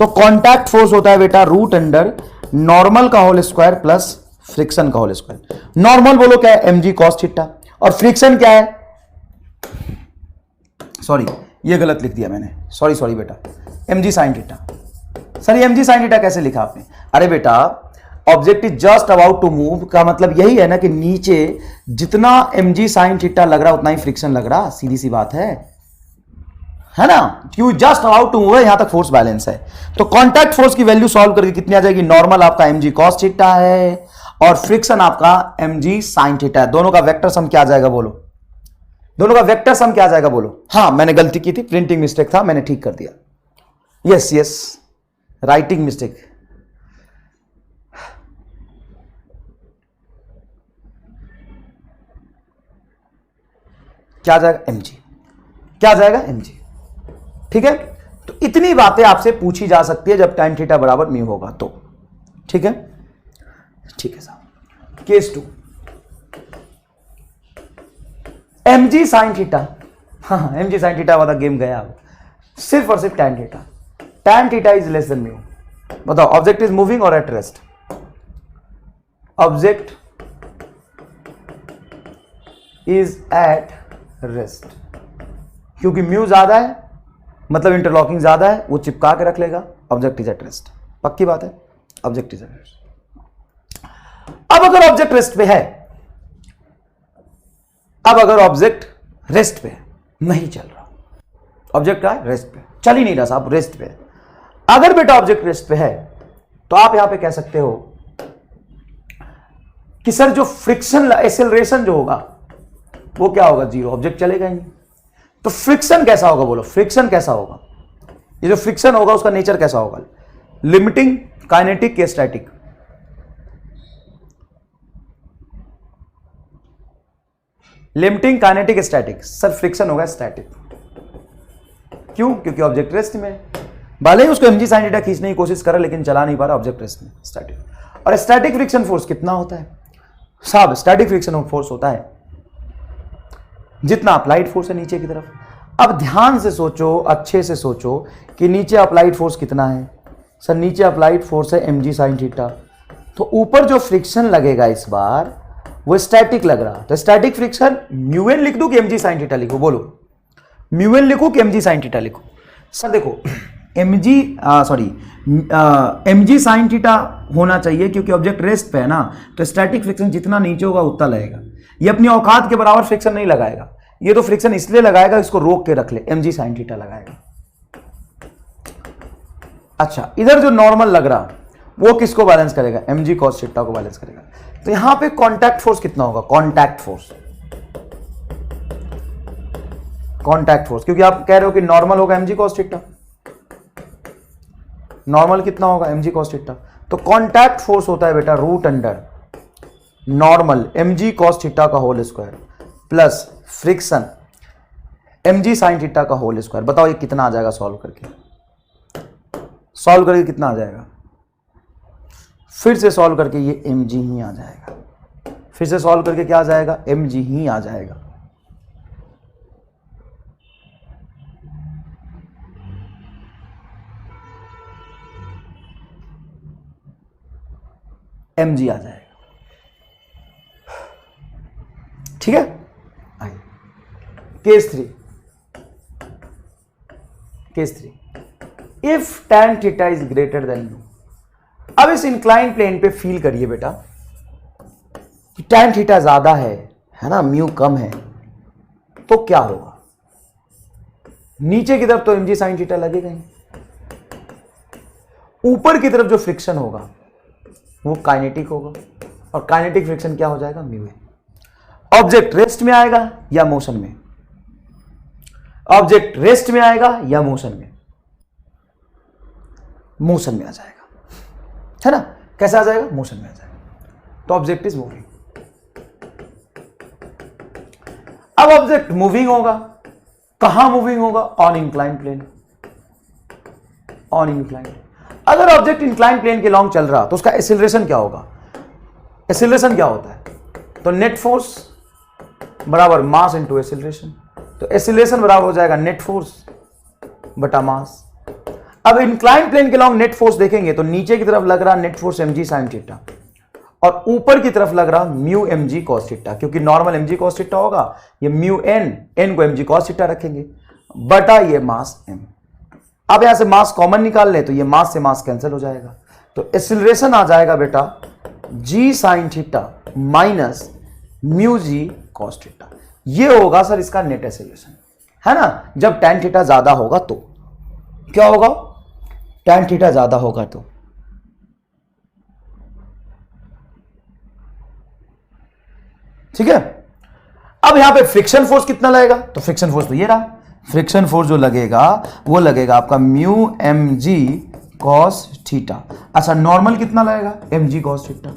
तो कांटेक्ट फोर्स होता है बेटा रूट अंडर नॉर्मल का होल स्क्वायर प्लस फ्रिक्शन का होल स्क्वायर। नॉर्मल बोलो क्या है? mg cos theta. और फ्रिक्शन क्या है? सॉरी ये गलत लिख दिया मैंने, सॉरी बेटा, mg sin थीटा। सर ये mg sin थीटा कैसे लिखा आपने? अरे बेटा, object is just about to move का मतलब यही है ना कि नीचे जितना mg sin थीटा लग रहा उतना ही फ्रिक्शन लग रहा, सीधी सी बात है ना? क्यों? जस्ट अबाउट टू मूव है, यहां तक फोर्स बैलेंस है। तो कांटेक्ट फोर्स की वैल्यू सॉल्व करके कितनी आ जाएगी? नॉर्मल आपका mg cos थीटा है और फ्रिक्शन आपका mg sin थीटा है। दोनों का वेक्टर सम क्या आ जाएगा बोलो? दोनों का वेक्टर सम क्या आ जाएगा बोलो? हाँ मैंने गलती की थी, प्रिंटिंग मिस्टेक था, मैंने ठीक कर दिया। Yes writing mistake. क्या आ जाएगा? mg। क्या आ जाएगा? mg। ठीक है, तो इतनी बातें आपसे पूछी जा सकती है जब tan थीटा बराबर म्यू होगा तो। ठीक है साहब। Case 2, mg sin theta. हाँ mg sin थीटा वाला गेम गया अब। सिर्फ और सिर्फ tan theta. tan theta is less than mu. बताओ, ऑब्जेक्ट इज मूविंग और eight rest? Object is at rest, क्योंकि म्यू ज्यादा है मतलब इंटरलॉकिंग ज्यादा है, वो चिपका के रख लेगा। ऑब्जेक्ट इज एट रेस्ट, पक्की बात है, ऑब्जेक्ट इज एट रेस्ट। अब अगर ऑब्जेक्ट रेस्ट पे है, अब अगर ऑब्जेक्ट रेस्ट पे नहीं चल रहा, ऑब्जेक्ट का रेस्ट पे चल ही नहीं रहा साहब, रेस्ट पे। अगर बेटा ऑब्जेक्ट रेस्ट पे है तो आप यहां पे कह सकते हो कि सर जो फ्रिक्शन एक्सेलरेशन जो होगा वो क्या होगा? 0, ऑब्जेक्ट चलेगा ही नहीं। तो फ्रिक्शन कैसा होगा बोलो? फ्रिक्शन कैसा होगा? ये जो फ्रिक्शन होगा उसका नेचर कैसा होगा? लिमिटिंग, काइनेटिक या static? Limiting, kinetic, static? Sir friction होगा स्टैटिक। क्यों? क्योंकि ऑब्जेक्ट रेस्ट में, भले ही उसको mg sin थीटा खींचने की कोशिश करे लेकिन चला नहीं पा रहा, ऑब्जेक्ट रेस्ट में, स्टैटिक। और स्टैटिक फ्रिक्शन फोर्स कितना होता है साहब? स्टैटिक फ्रिक्शन फोर्स होता है जितना अप्लाइड फोर्स है नीचे की तरफ। अब ध्यान से सोचो, अच्छे से सोचो कि नीचे अप्लाइड फोर्स कितना है? सर नीचे अप्लाइड फोर्स है mg sin थीटा। तो ऊपर जो फ्रिक्शन लगेगा इस बार वो स्टैटिक लग रहा, तो स्टैटिक फ्रिक्शन म्यूएन लिख दूं कि mg sin थीटा लिखूं? बोलो, म्यूएन लिखूं कि mg sin थीटा लिखूं? सर देखो mg sin थीटा होना चाहिए क्योंकि ऑब्जेक्ट रेस्ट पे है ना, तो स्टैटिक फ्रिक्शन जितना नीचे होगा उतना लगेगा। ये अपनी औकात के बराबर फ्रिक्शन नहीं लगाएगा, ये तो फ्रिक्शन इसलिए लगाएगा इसको रोक के रख ले, mg sin थीटा लगाएगा। अच्छा, इधर जो नॉर्मल लग रहा वो किसको बैलेंस करेगा? mg cos थीटा को बैलेंस करेगा। तो यहां पे कांटेक्ट फोर्स कितना होगा? कांटेक्ट फोर्स, क्योंकि आप कह रहे हो कि नॉर्मल होगा mg cos थीटा, नॉर्मल कितना होगा mg cos थीटा। तो कॉन्टैक्ट फोर्स होता है बेटा root under normal mg cos theta का whole square plus friction mg sin theta का होल स्क्वायर। बताओ ये कितना आ जाएगा सॉल्व करके, सॉल्व करके कितना आ जाएगा, फिर से सॉल्व करके ये mg ही आ जाएगा, फिर से सॉल्व करके क्या आ जाएगा, mg ही आ जाएगा। mg आ जाएगा, ठीक है। आइए case 3, if tan theta is greater than mu. अब इस इंक्लाइन प्लेन पे फील करिए बेटा कि tan थीटा ज्यादा है ना, म्यू कम है, तो क्या होगा, नीचे की तरफ तो mg sin थीटा लगेगा ही, ऊपर की तरफ जो फ्रिक्शन होगा वो काइनेटिक होगा, और काइनेटिक फ्रिक्शन क्या हो जाएगा, म्यू है। ऑब्जेक्ट रेस्ट में आएगा या मोशन में, ऑब्जेक्ट रेस्ट में आएगा या मोशन में, मोशन में आ जाएगा, है ना। कैसे आ जाएगा, मोशन में आ जाएगा। तो ऑब्जेक्ट इज मूविंग। अब ऑब्जेक्ट मूविंग होगा, कहां मूविंग होगा, on incline plane, on incline. अगर ऑब्जेक्ट इंक्लाइन प्लेन के लॉन्ग चल रहा तो उसका एक्सीलरेशन क्या होगा, एक्सीलरेशन क्या होता है, तो नेट फोर्स बराबर मास इनटू एक्सीलरेशन। तो एक्सीलरेशन बराबर हो जाएगा नेट फोर्स बटा मास। अब इंक्लाइन प्लेन के लॉन्ग नेट फोर्स देखेंगे तो नीचे की तरफ लग रहा net force mg sin theta, और ऊपर की तरफ लग रहा म्यू mg cos थीटा, क्योंकि नॉर्मल mg cos थीटा होगा, ये म्यू n को mg cos थीटा रखेंगे बटा ये मास m। अब यहां से मास कॉमन निकाल ले तो ये मास से मास कैंसिल हो जाएगा, तो एक्सीलरेशन आ जाएगा बेटा g sin theta minus mu g cos theta. ये होगा सर इसका नेट एक्सीलरेशन, है ना। जब tan थीटा ज्यादा होगा तो क्या होगा, tan थीटा ज्यादा होगा तो ठीक है। अब यहां पे फ्रिक्शन फोर्स कितना लगेगा, तो फ्रिक्शन फोर्स तो ये रहा, फ्रिक्शन फोर्स जो लगेगा वो लगेगा आपका म्यू mg cos थीटा। अच्छा नॉर्मल कितना लगेगा, mg cos थीटा।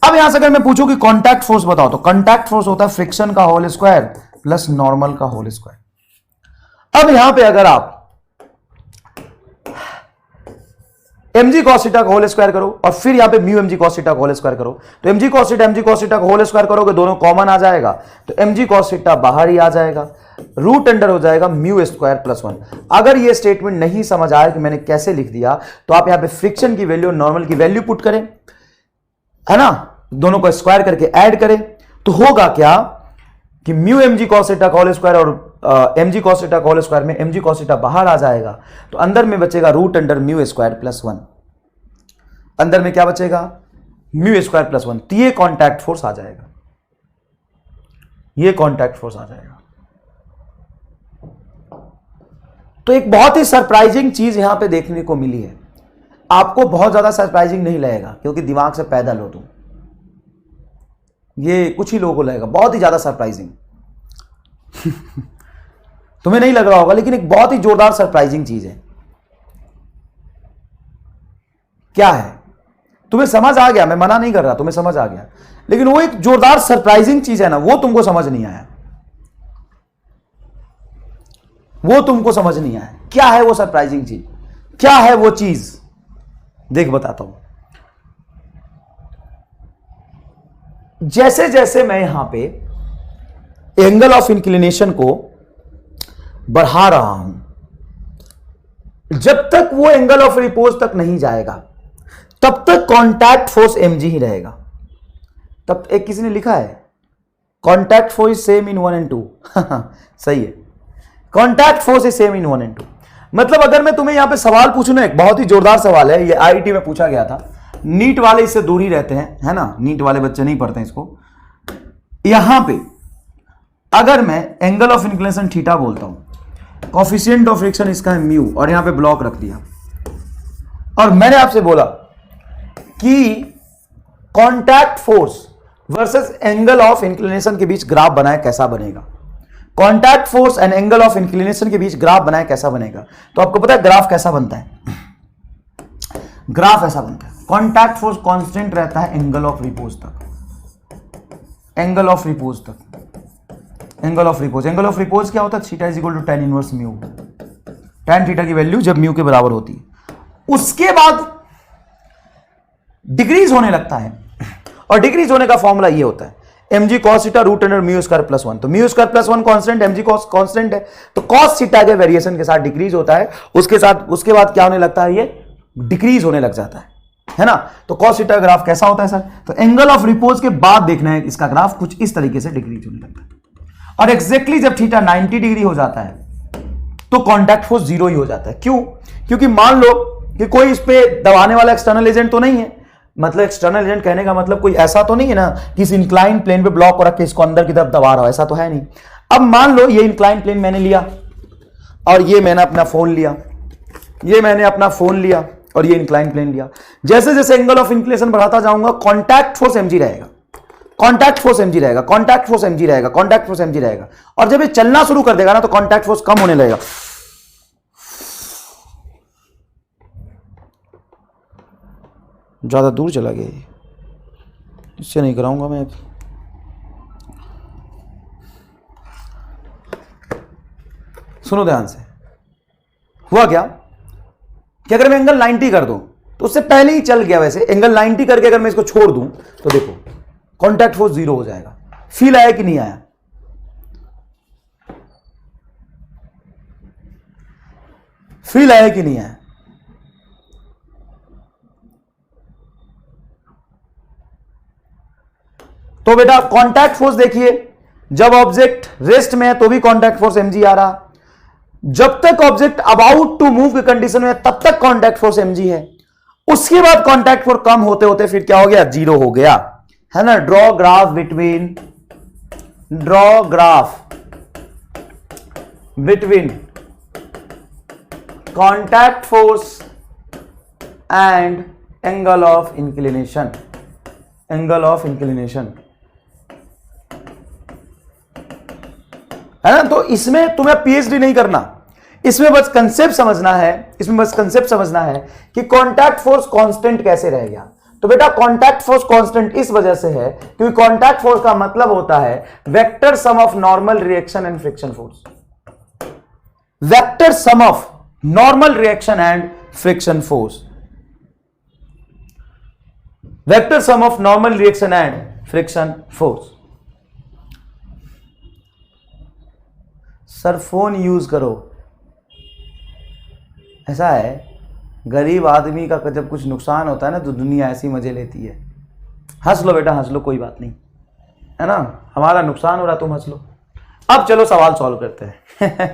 अब यहां से अगर मैं पूछूं कि कांटेक्ट फोर्स बताओ, तो कांटेक्ट फोर्स होता है फ्रिक्शन का होल स्क्वायर प्लस नॉर्मल का होल स्क्वायर। अब यहां पे अगर आप mg cos थीटा का होल स्क्वायर करो और फिर यहां पे म्यू mg cos थीटा का होल स्क्वायर करो, तो mg cos थीटा का होल स्क्वायर करोगे, दोनों कॉमन आ जाएगा, तो mg cos थीटा बाहर ही आ जाएगा, रूट अंडर हो जाएगा म्यू स्क्वायर प्लस 1। अगर ये स्टेटमेंट नहीं समझ आया कि मैंने कैसे लिख दिया, तो आप यहां पे फ्रिक्शन की वैल्यू नॉर्मल की वैल्यू पुट करें, है ना, दोनों को स्क्वायर करके ऐड करें, तो होगा क्या कि म्यू mg cos थीटा का होल स्क्वायर और mg cos थीटा का होल स्क्वायर में mg cos थीटा बाहर आ जाएगा, तो अंदर में बचेगा root under mu square plus 1। अंदर में क्या बचेगा, म्यू स्क्वायर प्लस 1। तो ये कॉन्टैक्ट फोर्स आ जाएगा, ये कॉन्टैक्ट फोर्स आ जाएगा। तो एक बहुत ही सरप्राइजिंग चीज यहां पे देखने को मिली है, आपको बहुत ज्यादा सरप्राइजिंग नहीं लगेगा क्योंकि दिमाग से पैदल हो तुम, ये कुछ ही लोगों को लगेगा बहुत ही ज्यादा सरप्राइजिंग तुम्हें नहीं लग रहा होगा, लेकिन एक बहुत ही जोरदार सरप्राइजिंग चीज है। क्या है, तुम्हें समझ आ गया, मैं मना नहीं कर रहा, तुम्हें समझ आ गया, लेकिन वो एक जोरदार सरप्राइजिंग चीज है ना, वो तुमको समझ नहीं आया, वो तुमको समझ नहीं आया। क्या है वो सरप्राइजिंग चीज, क्या है वो चीज, देख बताता हूं। जैसे जैसे मैं यहां पे एंगल ऑफ इंक्लिनेशन को बढ़ा रहा हूं, जब तक वो एंगल ऑफ रिपोज तक नहीं जाएगा तब तक कांटेक्ट फोर्स mg ही रहेगा। तब एक किसी ने लिखा है contact force same in 1 and 2 सही है, contact force is same in 1 and 2। मतलब अगर मैं तुम्हें यहां पे सवाल पूछूं ना, एक बहुत ही जोरदार सवाल है, ये आईआईटी में पूछा गया था, नीट वाले इससे दूर ही रहते हैं, है ना, नीट वाले बच्चे नहीं पढ़ते हैं इसको। यहां पे अगर मैं एंगल ऑफ इंक्लिनेशन थीटा बोलता हूं, कोफिशिएंट ऑफ फ्रिक्शन इसका है म्यू, और यहां पे ब्लॉक रख दिया, और मैंने आपसे बोला कि contact force versus angle of inclination के बीच ग्राफ बनाए कैसा बनेगा, contact force and angle of inclination के बीच ग्राफ बनाए कैसा बनेगा। तो आपको पता है ग्राफ कैसा बनता है, ग्राफ ऐसा बनता है, कॉन्टैक्ट फोर्स कांस्टेंट रहता है एंगल ऑफ रिपोज तक, एंगल ऑफ रिपोज तक, angle of repose, angle of repose क्या होता है, theta is equal to tan inverse mu, tan theta की वैल्यू जब म्यू के बराबर होती है, उसके बाद डिक्रीज होने लगता है, और डिक्रीज होने का फॉर्मूला ये होता है mg cos theta root under mu square plus 1, तो mu square plus 1 constant, mg cos constant है, तो cos थीटा के वेरिएशन के साथ डिक्रीज होता है, उसके बाद क्या होने लगता है, ये डिक्रीज होने लग जाता है ना। तो cos थीटा ग्राफ कैसा होता है सर, तो एंगल ऑफ रिपोज के बाद देखना है इसका ग्राफ कुछ इस तरीके से डिक्रीज होने लगता है, और एग्जैक्टली जब थीटा 90 डिग्री हो जाता है तो कॉन्टैक्ट फोर्स जीरो ही हो जाता है। क्यों, क्योंकि मान लो कि कोई इस पे दबाने वाला एक्सटर्नल एजेंट तो नहीं है, मतलब एक्सटर्नल एजेंट कहने का मतलब कोई ऐसा तो नहीं है ना कि इस इंक्लाइन प्लेन पे ब्लॉक को रख के इसको अंदर की तरफ दबा रहा हो, ऐसा तो है नहीं। अब मान लो ये इंक्लाइन प्लेन मैंने लिया और ये मैंने अपना फोन लिया, ये मैंने अपना फोन लिया और ये इंक्लाइन प्लेन लिया, जैसे जैसे एंगल ऑफ इंक्लिनेशन बढ़ाता जाऊंगा कॉन्टैक्ट फोर्स mg रहेगा, कॉन्टैक्ट फोर्स mg रहेगा, कॉन्टैक्ट फोर्स mg रहेगा, कॉन्टैक्ट फोर्स mg रहेगा, और जब ये चलना शुरू कर देगा ना तो कॉन्टैक्ट फोर्स कम होने लगेगा, ज्यादा दूर चला गया, इससे नहीं कराऊंगा मैं। सुनो ध्यान से, हुआ क्या कि अगर मैं एंगल 90 कर दूं तो उससे पहले ही चल गया, वैसे एंगल 90 करके अगर मैं इसको छोड़ दूं तो देखो कॉन्टैक्ट फोर्स जीरो हो जाएगा। फील आया कि नहीं आया, फील आया कि नहीं आया, तो बेटा कॉन्टैक्ट फोर्स देखिए, जब ऑब्जेक्ट रेस्ट में है तो भी कॉन्टैक्ट फोर्स mg आ रहा, जब तक ऑब्जेक्ट अबाउट टू मूव की कंडीशन में है तब तक कॉन्टैक्ट फोर्स mg है, उसके बाद कॉन्टैक्ट फोर्स कम होते होते फिर क्या हो गया, जीरो हो गया, है ना। Draw graph between contact force and angle of inclination, angle of inclination, है ना। तो इसमें तुम्हें पीएचडी नहीं करना, इसमें बस कंसेप्ट समझना है, इसमें बस कंसेप्ट समझना है कि कॉन्टैक्ट फोर्स कांस्टेंट कैसे रह गया। तो बेटा कॉन्टैक्ट फोर्स कांस्टेंट इस वजह से है क्योंकि कॉन्टैक्ट फोर्स का मतलब होता है vector sum of normal reaction and friction force, vector sum of normal reaction and friction force, vector sum of normal reaction and friction force. Sir phone use करो, ऐसा है गरीब आदमी का जब कुछ नुकसान होता है ना तो दुनिया ऐसी मजे लेती है। हंस लो बेटा हंस लो, कोई बात नहीं, है ना, हमारा नुकसान हो रहा तुम हंस लो। अब चलो सवाल सॉल्व करते हैं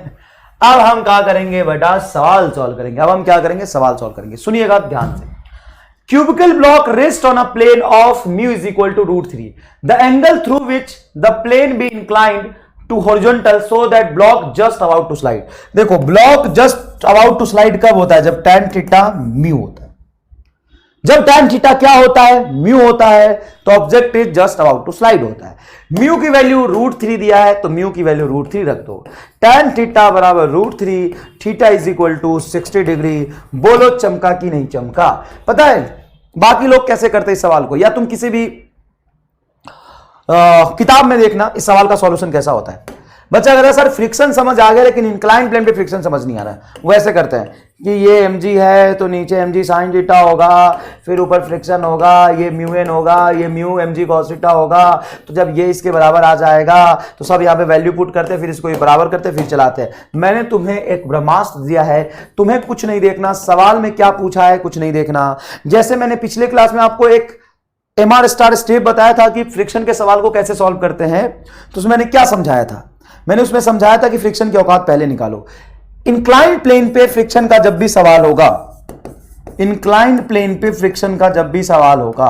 अब हम क्या करेंगे बेटा, सवाल सॉल्व करेंगे। अब हम क्या करेंगे, सवाल सॉल्व करेंगे। सुनिएगा ध्यान से। Cubical block rests on a plane of mu is equal to √3. The angle through which the plane be inclined to horizontal so that block just about to slide. देखो block just about to slide कब होता है, जब tan theta mu होता है। जब tan theta क्या होता है, mu होता है, तो object is just about to slide होता है। म्यू की वैल्यू √3 दिया है तो म्यू की वैल्यू √3 रख दो। tan थीटा बराबर √3, theta is equal to 60 degree. बोलो चमका कि नहीं चमका। पता है बाकी लोग कैसे करते इस सवाल को, या तुम किसी भी किताब में देखना इस सवाल का सॉल्यूशन कैसा होता है। बच्चा कहता है सर फ्रिक्शन समझ आ गया लेकिन इंक्लाइन प्लेन पे फ्रिक्शन समझ नहीं आ रहा है। वो ऐसे करते हैं कि ये mg है तो नीचे mg sin थीटा होगा, फिर ऊपर फ्रिक्शन होगा, ये म्यू n होगा, ये म्यू mg cos थीटा होगा, तो जब ये इसके बराबर आ जाएगा तो सब यहाँ पे वैल्यू पुट करते फिर इसको ये बराबर करते फिर चलाते हैं। मैंने तुम्हें एक ब्रह्मास्त्र दिया है, तुम्हें कुछ नहीं देखना सवाल में क्या पूछा है, कुछ नहीं देखना। जैसे मैंने पिछले क्लास में आपको एक MR स्टार स्टेप बताया था कि फ्रिक्शन के सवाल को कैसे सॉल्व करते हैं, तो उसमें मैंने क्या समझाया था, मैंने उसमें समझाया था कि फ्रिक्शन की औकात पहले निकालो। इंक्लाइंड प्लेन पे फ्रिक्शन का जब भी सवाल होगा, इंक्लाइंड प्लेन पे फ्रिक्शन का जब भी सवाल होगा,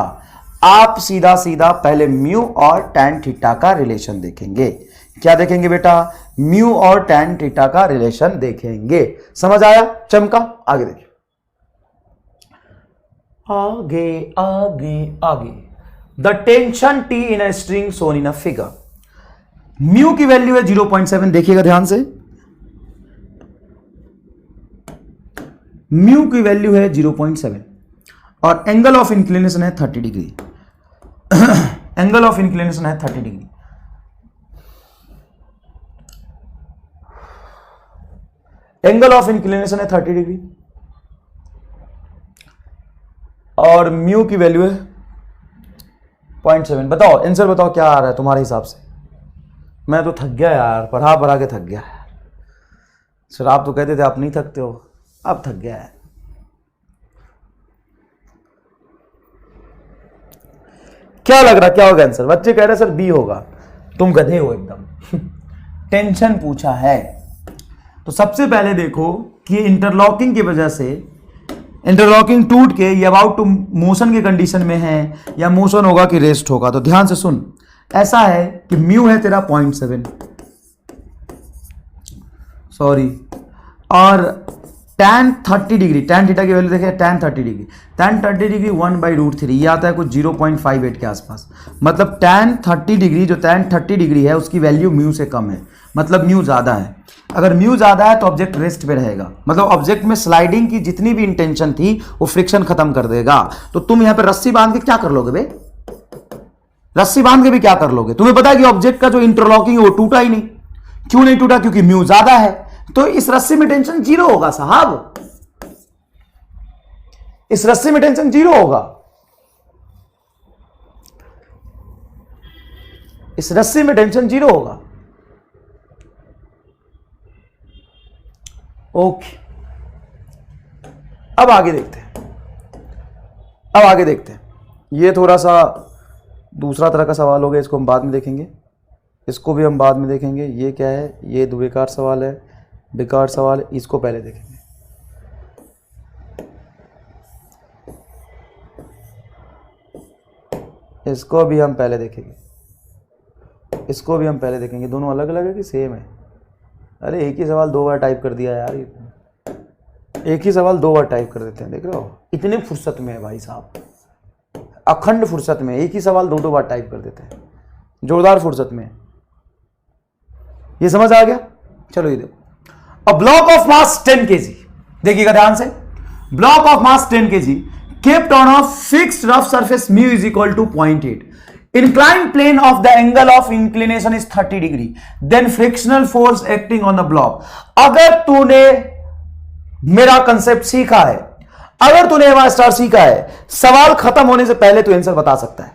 आप सीधा सीधा पहले म्यू और tan थीटा का रिलेशन देखेंगे। क्या देखेंगे बेटा, म्यू और tan थीटा का रिलेशन देखेंगे। समझ आया, चमका। आगे देखिए, आगे आगे आगे। The tension T in a string shown in a figure. Mu की वैल्यू है 0.7, देखिएगा ध्यान से। म्यू की वैल्यू है 0.7 और एंगल ऑफ इंक्लिनेशन है 30 डिग्री। एंगल ऑफ इंक्लिनेशन है 30 डिग्री। एंगल ऑफ इंक्लिनेशन है 30 डिग्री और म्यू की वैल्यू है 0.7। बताओ आंसर बताओ क्या आ रहा है तुम्हारे हिसाब से। मैं तो थक गया यार, पढ़ा पढ़ा के थक गया यार। सर आप तो कहते थे आप नहीं थकते हो, अब थक गया है। क्या लग रहा क्या होगा आंसर? बच्चे कह रहे सर बी होगा, तुम गधे हो एकदम। टेंशन पूछा है तो सबसे पहले देखो कि इंटरलॉकिंग की वजह से, इंटरलॉकिंग टूट के ये अबाउट टू मोशन के कंडीशन में है या मोशन होगा कि रेस्ट होगा। तो ध्यान से सुन, ऐसा है कि म्यू है तेरा 0.7, सॉरी, और tan 30 डिग्री, tan थीटा की वैल्यू देखें tan 30 डिग्री, tan 30 डिग्री 1/√3 ये आता है कुछ 0.58 के आसपास। मतलब tan 30 डिग्री, जो tan 30 डिग्री है उसकी वैल्यू म्यू से कम है, मतलब म्यू ज्यादा है। अगर म्यू ज्यादा है तो ऑब्जेक्ट रेस्ट पे रहेगा, मतलब ऑब्जेक्ट में स्लाइडिंग की जितनी भी इंटेंशन थी वो फ्रिक्शन खत्म कर देगा। तो तुम यहां पे रस्सी बांध के क्या कर लोगे बे? रस्सी बांध के भी क्या कर लोगे? तुम्हें पता है कि ऑब्जेक्ट का जो इंटरलॉकिंग है वो टूटा ही नहीं। क्यों नहीं टूटा? क्योंकि म्यू ज्यादा है। तो इस रस्सी में टेंशन जीरो होगा साहब, इस रस्सी में टेंशन जीरो होगा, इस रस्सी में टेंशन जीरो होगा। ओके, अब आगे देखते हैं, अब आगे देखते हैं। ये थोड़ा सा दूसरा तरह का सवाल हो गया, इसको हम बाद में देखेंगे, इसको भी हम बाद में देखेंगे। ये क्या है? ये बेकार सवाल है, बेकार सवाल है, इसको पहले देखेंगे। इसको भी हम पहले देखेंगे, इसको भी हम पहले देखेंगे। दोनों अलग अलग है कि सेम है? अरे एक ही सवाल दो बार टाइप कर दिया यार, एक ही सवाल दो बार टाइप कर देते हैं, देख रहे हो? इतने फुर्सत में है भाई साहब, अखंड फुर्सत में एक ही सवाल दो दो बार टाइप कर देते हैं, जोरदार फुर्सत में। ये समझ आ गया? चलो ये देखो, a block of mass 10 kg, देखिएगा ध्यान से, block of mass 10 kg kept on a fixed rough surface mu is equal to 0.8, inclined plane of the angle of inclination is 30 degree, then frictional force acting on the block। अगर तूने मेरा concept सीखा है, अगर तूने हमारा star सीखा है, सवाल खत्म होने से पहले तू आंसर बता सकता है,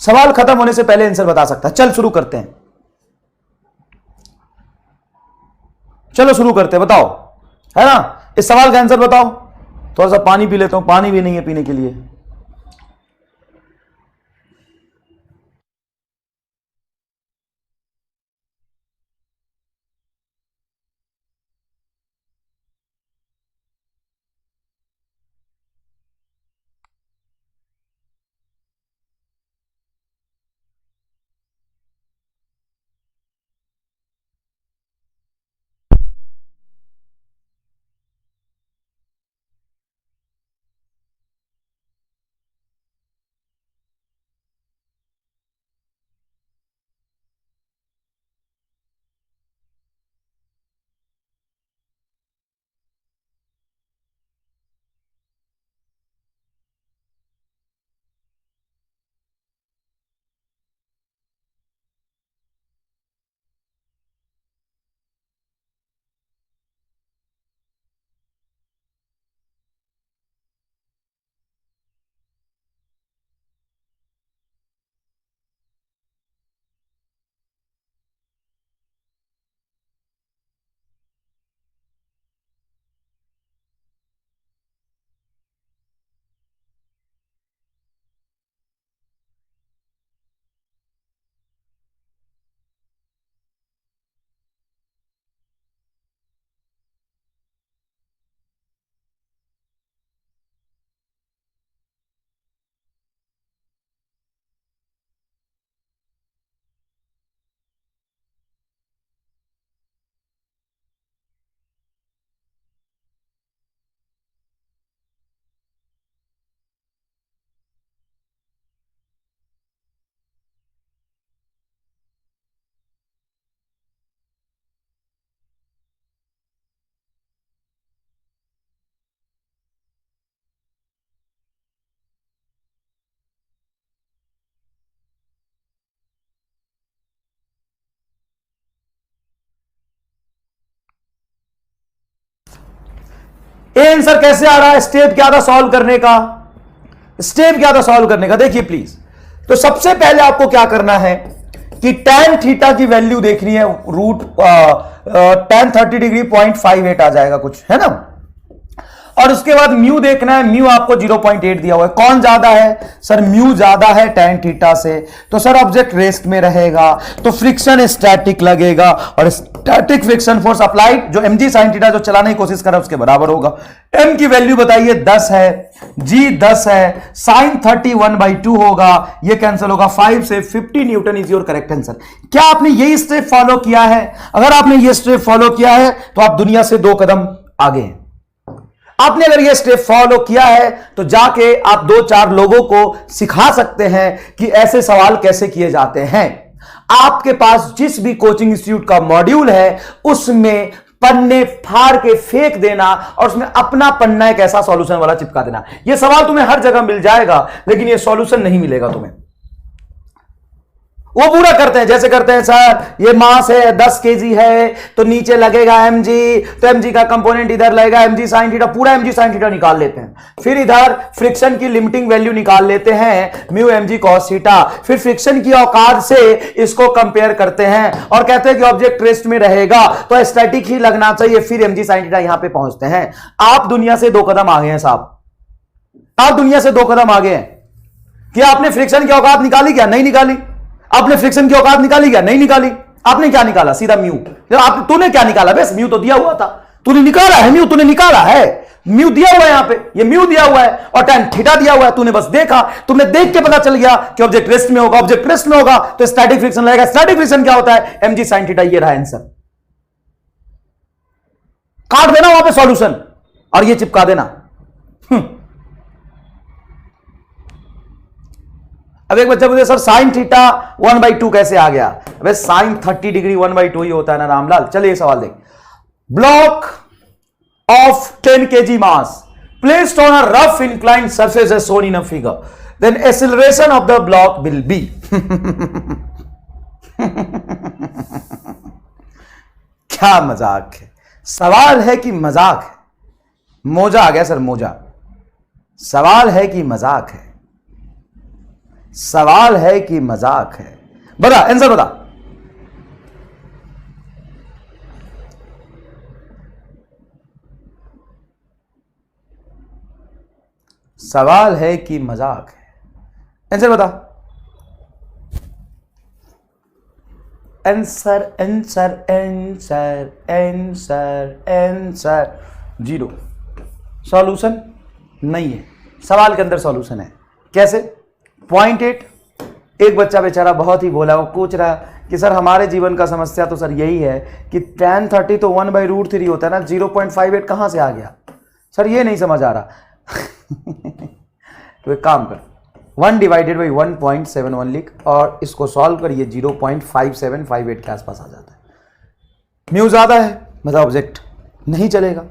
सवाल खत्म होने से पहले आंसर बता सकता है। चल शुरू करते हैं, चलो शुरू करते हैं, बताओ, है ना? इस सवाल का आंसर बताओ। थोड़ा सा पानी पी लेता हूं, पानी भी नहीं है पीने के लिए। ए आंसर कैसे आ रहा है? स्टेप क्या था सॉल्व करने का? स्टेप क्या था सॉल्व करने का? देखिए प्लीज, तो सबसे पहले आपको क्या करना है कि tan थीटा की वैल्यू देखनी है, रूट tan 30 डिग्री 0.58 आ जाएगा कुछ, है ना। और उसके बाद म्यू देखना है, म्यू आपको 0.8 दिया हुआ है। कौन ज्यादा है? सर म्यू ज्यादा है tan थीटा से, तो सर ऑब्जेक्ट रेस्ट में रहेगा, तो फ्रिक्शन स्टैटिक लगेगा और स्टैटिक फ्रिक्शन फोर्स अप्लाइड जो mg sin थीटा जो चलाने की कोशिश कर रहा है उसके बराबर होगा। m की वैल्यू बताइए 10 है, g 10 है, sin 30 1/2 होगा, ये कैंसिल होगा, 5 से 50 Newton is your correct answer. क्या आपने यही स्टेप फॉलो किया है? अगर आपने ये स्टेप फॉलो किया है तो आप दुनिया से 2 कदम आगे हैं। आपने अगर ये स्टेप फॉलो किया है तो जाके आप 2-4 लोगों को सिखा सकते हैं कि ऐसे सवाल कैसे किए जाते हैं। आपके पास जिस भी कोचिंग इंस्टीट्यूट का मॉड्यूल है उसमें पन्ने फाड़ के फेंक देना और उसमें अपना पन्ना एक ऐसा सॉल्यूशन वाला चिपका देना। यह सवाल तुम्हें हर जगह मिल जाएगा लेकिन यह सॉल्यूशन नहीं मिलेगा तुम्हें। वो पूरा करते हैं, जैसे करते हैं सर ये मास है 10 केजी है तो नीचे लगेगा mg, तो mg का कंपोनेंट इधर लगेगा mg sin थीटा, पूरा mg sin थीटा निकाल लेते हैं। फिर इधर फ्रिक्शन की लिमिटिंग वैल्यू निकाल लेते हैं म्यू mg cos थीटा, फिर फ्रिक्शन की औकात से इसको कंपेयर करते हैं और कहते हैं कि ऑब्जेक्ट रेस्ट में रहेगा तो स्टैटिक ही लगना चाहिए, फिर mg sin थीटा यहां पे पहुंचते हैं। आप दुनिया से 2 कदम आगे हैं साहब, आप दुनिया से 2 कदम आगे हैं। क्या आपने फ्रिक्शन की औकात निकाली? क्या नहीं निकाली? आपने फ्रिक्शन की औकात निकाली? क्या नहीं निकाली? आपने क्या निकाला? सीधा म्यू। तूने क्या निकाला? बस म्यू तो दिया हुआ था, तूने निकाला है म्यू, तूने निकाला है म्यू दिया हुआ है, यहां पे ये म्यू दिया हुआ है और tan थीटा दिया हुआ है। तूने बस देखा, तुमने देख के पता चल गया कि ऑब्जेक्ट रेस्ट में होगा, ऑब्जेक्ट रेस्ट में होगा तो स्टैटिक फ्रिक्शन लगेगा। स्टैटिक फ्रिक्शन क्या होता है? mg sin theta. ये रहा आंसर, काट देना वहां पे सॉल्यूशन और ये चिपका देना। अब एक बच्चा पूछे सर sin थीटा 1/2 कैसे आ गया? अबे sin 30 डिग्री 1/2 ही होता है ना रामलाल। चलिए सवाल देख, block of 10 kg mass placed on a rough inclined surface as shown in a figure, then acceleration of the block will be क्या मजाक है? सवाल है कि मजाक है? मोजा आ गया सर, मोजा। सवाल है कि मजाक है? सवाल है कि मजाक है? बता आंसर बता। सवाल है कि मजाक है? आंसर बता। Answer answer answer answer answer 0। Solution नहीं है, सवाल के अंदर सॉल्यूशन है। कैसे? 0.8। एक बच्चा बेचारा बहुत ही भोला, वो पूछ रहा कि सर हमारे जीवन का समस्या तो सर यही है कि tan 30 तो 1/√3 होता है ना, 0.58 कहां से आ गया? सर ये नहीं समझ आ रहा। तो एक काम कर, 1/1.71 लिख और इसको सॉल्व कर, ये 0.5758 के आसपास आ जाता है। म्यू ज्यादा है मतलब ऑब्जेक्ट नहीं चलेगा,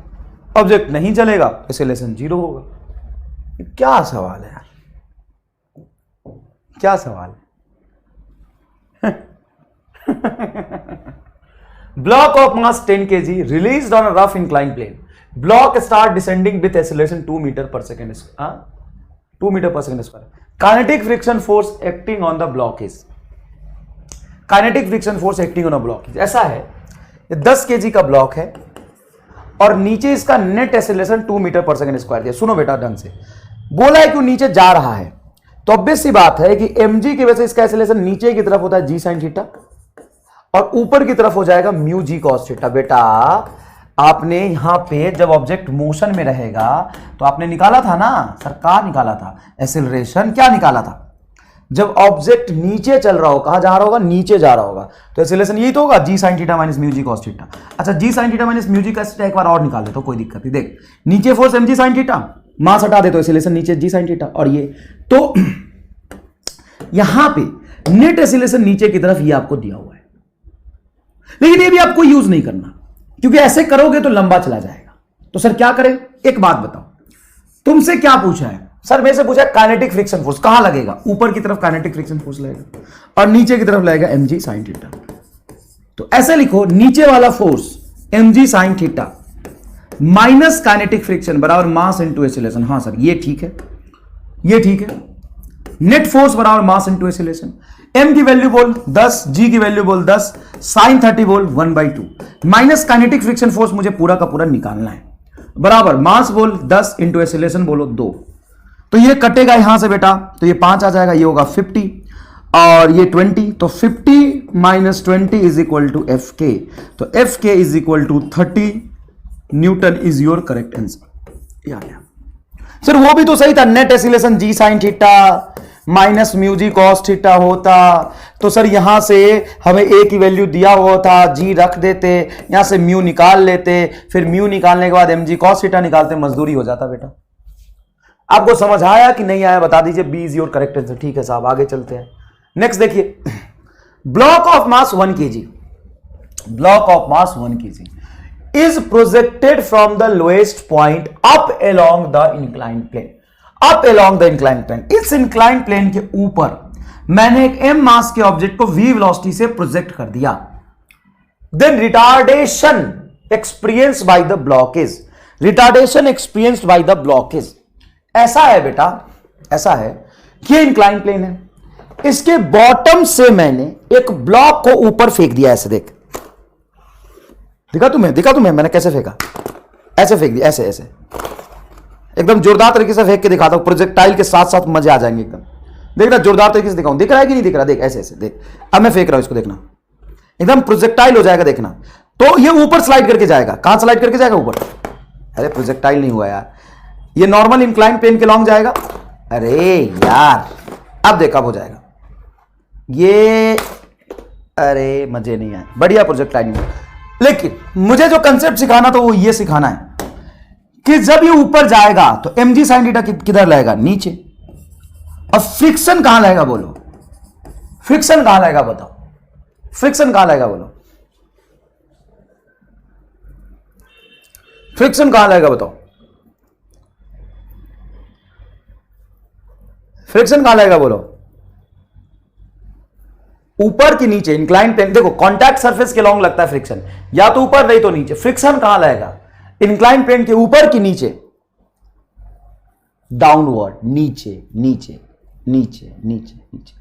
ऑब्जेक्ट नहीं चलेगा एक्सेलरेशन 0 होगा। क्या सवाल है यार, क्या सवाल है? Block of mass 10 kg released on a rough inclined plane. Block start descending with acceleration 2 meter per second. 2 meter per second square. Kinetic friction force acting on the block is. Kinetic friction force acting on a block is. ऐसा है, ये 10 kg का block है और नीचे इसका net acceleration 2 metre per second square दिया। सुनो बेटा ढंग से, बोला है कि नीचे जा रहा है तो ऑब्वियस सी बात है कि mg की वजह से इसका एक्सेलरेशन नीचे की तरफ होता है g sin थीटा और ऊपर की तरफ हो जाएगा म्यू g cos थीटा। बेटा आपने यहां पे जब ऑब्जेक्ट मोशन में रहेगा तो आपने निकाला था ना सर, कहां निकाला था? एक्सेलरेशन क्या निकाला था? जब ऑब्जेक्ट नीचे चल रहा हो, कहां जा रहा होगा? नीचे जा रहा होगा, तो एक्सेलरेशन यही तो होगा g sin theta minus mu g cos theta. अच्छा g sin theta minus mu g cos theta एक बार और निकाल दे तो कोई दिक्कत नहीं। देख नीचे फोर्स mg sin थीटा, मास हटा दे तो एक्सेलरेशन नीचे g sin थीटा, और ये तो यहां पे नेट एक्सेलरेशन नीचे की तरफ ये आपको दिया हुआ है, लेकिन ये भी आपको यूज नहीं करना क्योंकि ऐसे करोगे तो लंबा चला जाएगा। तो सर क्या करें? एक बात बताओ, तुमसे क्या पूछा है? सर मेरे से पूछा काइनेटिक फ्रिक्शन फोर्स कहां लगेगा? ऊपर की तरफ काइनेटिक फ्रिक्शन फोर्स लगेगा और नीचे की तरफ लगेगा mg sin थीटा। तो ऐसे लिखो, नीचे वाला force mg sin theta minus kinetic friction बराबर मास इंटू एक्सीलरेशन। हाँ सर ये ठीक है, ये ठीक है। नेट फोर्स बराबर मास इंटू एक्सीलरेशन। m की वैल्यू बोल 10, g की वैल्यू बोल 10, साइन 30 बोल 1/2 माइनस काइनेटिक फ्रिक्शन फोर्स मुझे पूरा का पूरा निकालना है, बराबर मास बोल 10 इंटू एक्सीलरेशन बोलो 2। तो ये कटेगा यहां से बेटा, तो ये 5 आ जाएगा, ये होगा 50 और ये 20, तो 50 minus 20 is equal to F K. तो F K is equal to 30 newton is your correct answer. Sir वो भी तो सही था, net acceleration g sine theta minus mu g cos theta होता, तो सर यहां से हमें ए की वैल्यू दिया हुआ था, जी रख देते, यहां से म्यू निकाल लेते, फिर म्यू निकालने के बाद एम जी कॉस थीटा निकालते, मजदूरी हो जाता बेटा। आपको समझ आया कि नहीं आया बता दीजिए, B is your correct answer. ठीक है साहब, आगे चलते हैं। नेक्स्ट देखिए, block of mass 1 kg, block of mass 1 kg is projected from the lowest point up along the inclined plane, up along the inclined plane। इस inclined plane के ऊपर मैंने एक m मास के ऑब्जेक्ट को v वेलोसिटी से project कर दिया। then retardation experienced by the block is, retardation experienced by the block is, ऐसा है बेटा, ऐसा है कि इंक्लाइन प्लेन है, इसके बॉटम से मैंने एक ब्लॉक को ऊपर फेंक दिया, ऐसे देख, दिखा तुम्हें मैंने कैसे फेंका, ऐसे फेंक दिया, ऐसे ऐसे एकदम जोरदार तरीके से फेंक के दिखाता हूं, प्रोजेक्टाइल के साथ साथ मजे आ जाएंगे एकदम। देखना जोरदार तरीके से दिखाऊं, दिख रहा है कि नहीं दिख रहा, देख ऐसे ऐसे देख, अब मैं फेंक रहा हूं इसको, देखना एकदम प्रोजेक्टाइल हो जाएगा, देखना। तो ये ऊपर स्लाइड करके जाएगा, कहां स्लाइड करके जाएगा, ऊपर। अरे प्रोजेक्टाइल नहीं हुआ यार, ये नॉर्मल इंक्लाइन प्लेन के लॉन्ग जाएगा। अरे यार अब देख कब हो जाएगा ये, अरे मजे नहीं आए, बढ़िया प्रोजेक्टाइल नहीं हुआ। लेकिन मुझे जो कंसेप्ट सिखाना तो वो ये सिखाना है कि जब ये ऊपर जाएगा तो mg sin थीटा किधर लगेगा, नीचे। अब फ्रिक्शन कहां लगेगा बोलो, फ्रिक्शन कहां लगेगा बताओ, फ्रिक्शन कहां लगेगा बोलो, फ्रिक्शन कहां लगेगा बताओ, फ्रिक्शन कहां लगेगा बोलो, ऊपर की नीचे। इंक्लाइन प्लेन देखो, कॉन्टैक्ट सरफेस के लॉन्ग लगता है फ्रिक्शन, या तो ऊपर नहीं तो नीचे। फ्रिक्शन कहां लगेगा, इंक्लाइन प्लेन के ऊपर की नीचे, डाउनवर्ड, नीचे नीचे नीचे नीचे नीचे।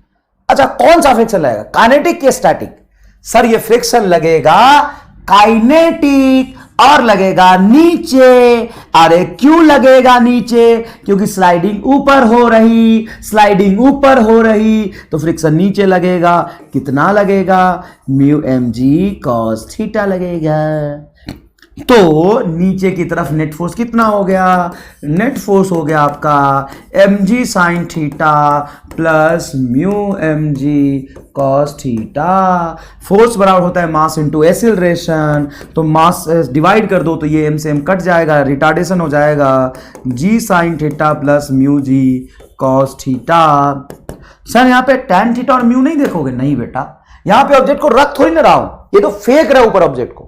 अच्छा कौन सा फ्रिक्शन लगेगा, काइनेटिक या स्टैटिक? सर ये फ्रिक्शन लगेगा काइनेटिक और लगेगा नीचे। अरे क्यों लगेगा नीचे, क्योंकि स्लाइडिंग ऊपर हो रही, स्लाइडिंग ऊपर हो रही तो फ्रिक्शन नीचे लगेगा। कितना लगेगा, mu m g cos theta लगेगा। तो नीचे की तरफ नेट फोर्स कितना हो गया, नेट फोर्स हो गया आपका m g sine theta plus mu m g cos theta. Force बराबर होता है मास इंटू एक्सीलरेशन, तो मास डिवाइड कर दो तो ये एम से एम कट जाएगा, रिटार्डेशन हो जाएगा जी sine theta plus mu g cos theta. Sir यहाँ पे टैन थीटा और म्यू नहीं देखोगे, नहीं बेटा, यहां पे ऑब्जेक्ट को रख थोड़ी ना रहा हूं, ये तो फेंक रहा है ऊपर ऑब्जेक्ट को।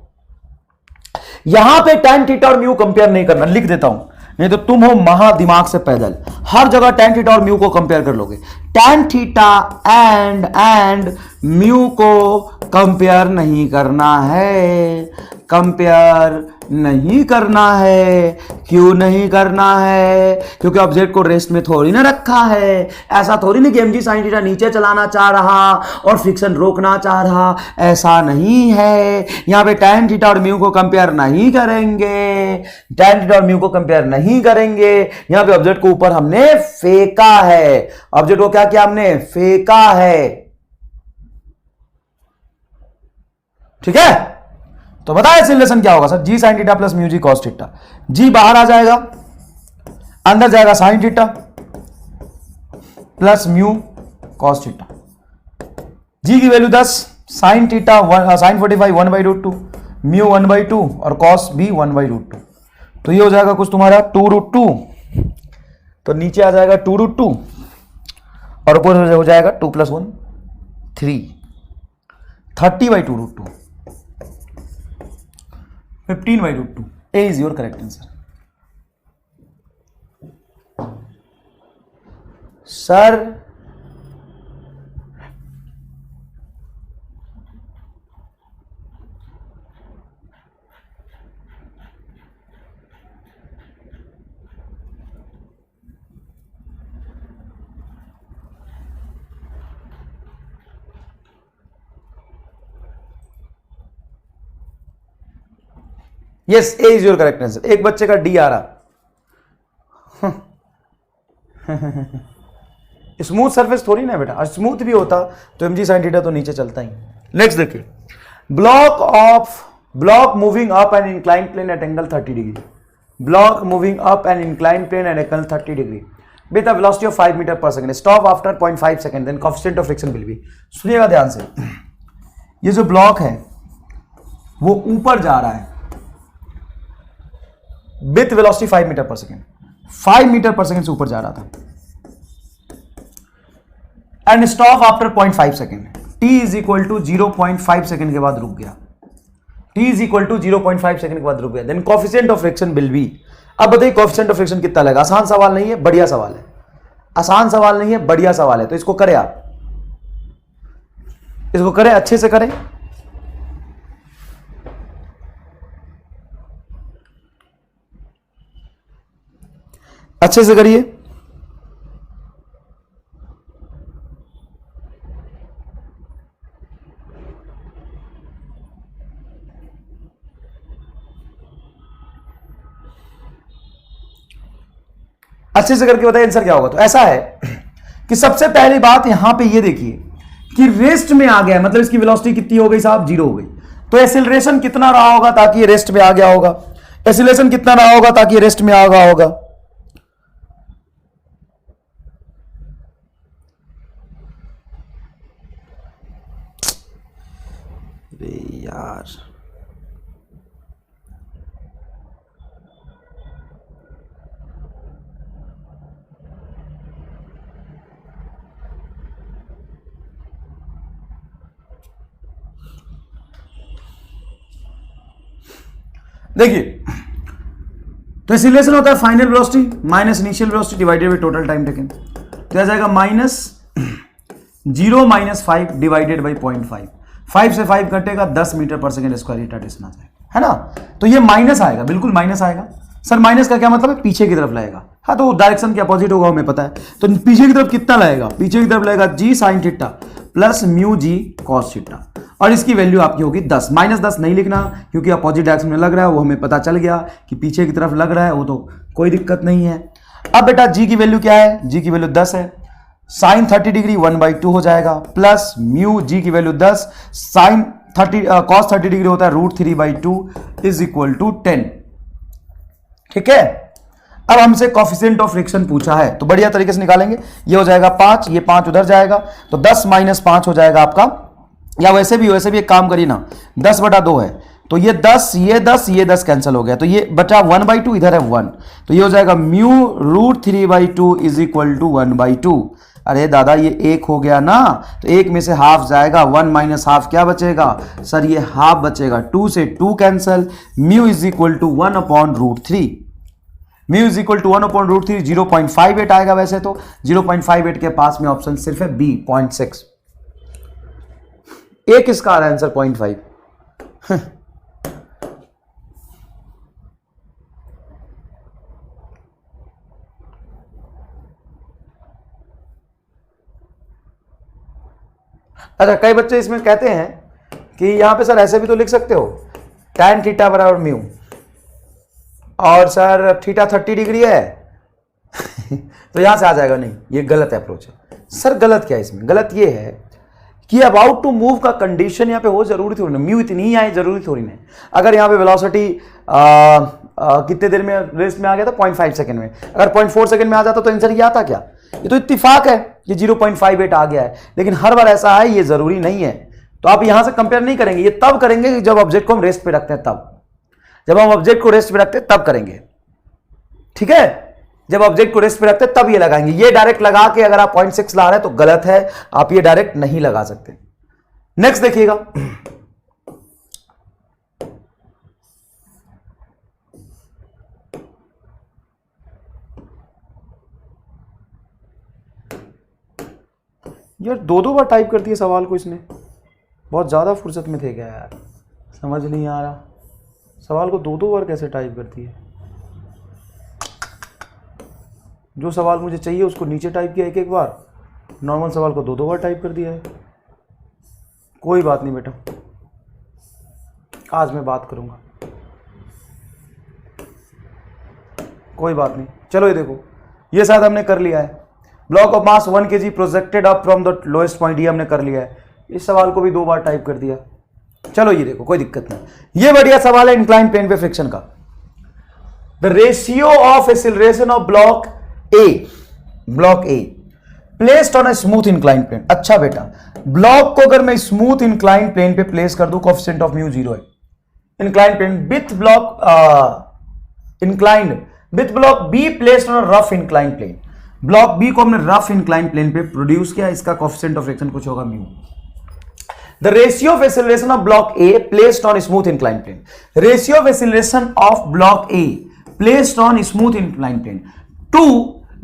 यहां पे टैन थीटा और म्यू कंपेयर नहीं करना, लिख देता हूं, नहीं तो तुम हो महा दिमाग से पैदल, हर जगह टैन थीटा और म्यू को कंपेयर कर लोगे। टैन थीटा एंड म्यू को कंपेयर नहीं करना है, कंपेयर नहीं करना है। क्यों नहीं करना है, क्योंकि ऑब्जेक्ट को रेस्ट में थोड़ी ना रखा है। ऐसा थोड़ी नहीं कि एम जी साइन थीटा नीचे चलाना चाह रहा और फ्रिक्शन रोकना चाह रहा, ऐसा नहीं है। यहां पे टैन थीटा और म्यू को कंपेयर नहीं करेंगे, टैन थीटा और म्यू को कंपेयर नहीं करेंगे। यहां पे ऑब्जेक्ट को ऊपर हमने फेंका है, ऑब्जेक्ट को क्या किया हमने, फेंका है। ठीक है, तो बताए एक्सीलरेशन क्या होगा sir, g sine theta plus mu g cos theta. G बाहर आ जाएगा, अंदर जाएगा sine theta plus mu cos theta. G की value 10, sine theta sine 45 1/√2, mu 1/2 और कॉस भी 1/√2। तो ये हो जाएगा कुछ तुम्हारा 2√2, तो नीचे आ जाएगा 2√2 और ऊपर हो जाएगा 2 + 1 3, 30/2√2, 15/√2। A is your correct answer. Sir yes, A is your correct answer. एक बच्चे का डी आ रहा। स्मूथ सरफेस थोड़ी ना बेटा, स्मूथ भी होता तो mg sin थीटा तो नीचे चलता ही। नेक्स्ट देखिए, block moving up and incline plane at angle 30 degree, block moving up and incline plane at angle 30 degree with a velocity of 5 metre per second, stop after 0.5 second, then coefficient of friction will be. सुनिएगा ध्यान से, ये जो block है वो ऊपर जा रहा है with velocity 5 metre per second, 5 metre per second से ऊपर जा रहा था, and stop after 0.5 second, t is equal to 0.5 second के बाद रुक गया, t is equal to 0.5 second के बाद रुक गया, then coefficient of friction will be. अब बताइए कोएफिशिएंट ऑफ फ्रिक्शन कितना लगेगा? आसान सवाल नहीं है, बढ़िया सवाल है, आसान सवाल नहीं है, बढ़िया सवाल है। तो इसको करें आप, इसको करें, अच्छे से करें। अच्छे से करिए। अच्छे से करके बताइए आंसर क्या होगा। तो ऐसा है कि सबसे पहली बात यहां पे ये देखिए कि रेस्ट में आ गया है, मतलब इसकी वेलोसिटी कितनी हो गई साहब? 0 हो गई। तो एक्सीलरेशन कितना रहा होगा ताकि ये रेस्ट में आ गया होगा? एक्सीलरेशन कितना रहा होगा ताकि ये रेस्ट में आ गया होगा? अरे यार, देखिए, तो एक्सीलरेशन होता है final velocity minus initial velocity divided by total time taken. तो आ जाएगा -0 - 5 डिवाइडेड बाय 0.5। 5 से 5 घटेगा, 10 metre per second square retardation आ जाएगा, है ना? तो ये माइनस आएगा, बिल्कुल माइनस आएगा। सर माइनस का क्या मतलब है? पीछे की तरफ लाएगा। हाँ, तो डायरेक्शन के अपोजिट होगा हमें पता है। तो पीछे की तरफ कितना लाएगा? पीछे की तरफ लाएगा g sin theta plus mu g cos theta, और इसकी वैल्यू आपकी होगी 10। -10 नहीं लिखना क्योंकि अपोजिट डायरेक्शन में लग रहा है, वो हमें पता चल गया कि पीछे की तरफ लग रहा है, वो तो कोई दिक्कत नहीं है। अब बेटा g की वैल्यू क्या है? g की वैल्यू 10 है। साइन 30 डिग्री 1/2 हो जाएगा, प्लस म्यू g की वैल्यू 10, साइन 30 cos 30 डिग्री होता है √3/2 इज इक्वल टू 10। ठीक है, अब हमसे कोएफिशिएंट ऑफ फ्रिक्शन पूछा है, तो बढ़िया तरीके से निकालेंगे। ये हो जाएगा 5, ये 5 उधर जाएगा, तो 10 - 5 हो जाएगा आपका, या वैसे भी एक काम करिए ना, 10/2 है, तो ये 10, ये 10, ये 10 कैंसिल हो गया, तो ये बचा 1/2, इधर है 1, तो ये हो जाएगा म्यू √3/2 इज इक्वल टू 1/2। अरे दादा ये 1 हो गया ना, तो 1 में से हाफ जाएगा, 1 - हाफ क्या बचेगा? सर ये हाफ बचेगा, 2 से 2 cancel, mu is equal to 1/√3, mu is equal to 1/√3, 0.58 आएगा। वैसे तो 0.58 के पास में ऑप्शन सिर्फ है बी 0.6। एक इसका आ रहा है आंसर 0.5। अच्छा, कई बच्चे इसमें कहते हैं कि यहां पे सर ऐसे भी तो लिख सकते हो, tan थीटा बराबर म्यू, और सर थीटा 30 डिग्री है तो यहां से आ जाएगा। नहीं, ये गलत अप्रोच है। सर गलत क्या है इसमें? गलत ये है कि अबाउट टू मूव का कंडीशन यहाँ पे हो जरूरी थोड़ी ना, म्यू इतनी ही आए जरूरी थोड़ी ना। अगर यहाँ पे वेलोसिटी कितने देर में रेस्ट में आ गया था? 0.5 सेकंड में। अगर 0.4 सेकंड में आ जाता तो आंसर ये आता क्या? ये तो इत्तेफाक है कि 0.58 आ गया है, लेकिन हर बार ऐसा है, ये जरूरी नहीं है। तो आप यहां से कंपेयर नहीं करेंगे, ये तब करेंगे जब ऑब्जेक्ट को हम रेस्ट पे रखते हैं, तब जब हम ऑब्जेक्ट को रेस्ट पे रखते हैं तब करेंगे। ठीक है, जब ऑब्जेक्ट को रेस्ट पे रखते हैं तब ये लगाएंगे। ये डायरेक्ट लगा के अगर आप 0.6 ला रहे हैं तो गलत है, आप ये डायरेक्ट नहीं लगा सकते। नेक्स्ट देखिएगा, यार 2 बार टाइप कर दिया सवाल को इसने, बहुत ज्यादा फुर्सत में थे क्या यार? समझ नहीं आ रहा, सवाल को 2 बार कैसे टाइप करती है? जो सवाल मुझे चाहिए उसको नीचे टाइप किया 1 बार, नॉर्मल सवाल को 2 बार टाइप कर दिया है। कोई बात नहीं बेटा, आज मैं बात करूंगा। कोई बात नहीं, चलो ये देखो, ये शायद हमने कर लिया है। Block of mass 1 kg projected up from the lowest point, ये हमने कर लिया है। इस सवाल को भी 2 बार टाइप कर दिया। चलो ये देखो, कोई दिक्कत नहीं, ये बढ़िया सवाल है इंक्लाइन प्लेन पे फ्रिक्शन का। The ratio of acceleration of block A placed on a smooth incline plane. अच्छा बेटा, ब्लॉक को अगर मैं स्मूथ इंक्लाइन प्लेन पे प्लेस कर दूं, कोएफिशिएंट ऑफ म्यू 0 है। Incline plane with block B placed on a rough incline plane. Block B को हमने रफ इंक्लाइन प्लेन पे प्रोड्यूस किया, इसका कोएफिशिएंट ऑफ फ्रिक्शन कुछ होगा mu. The ratio of acceleration of block A placed on smooth inclined plane. Ratio of acceleration of block A placed on smooth inclined plane to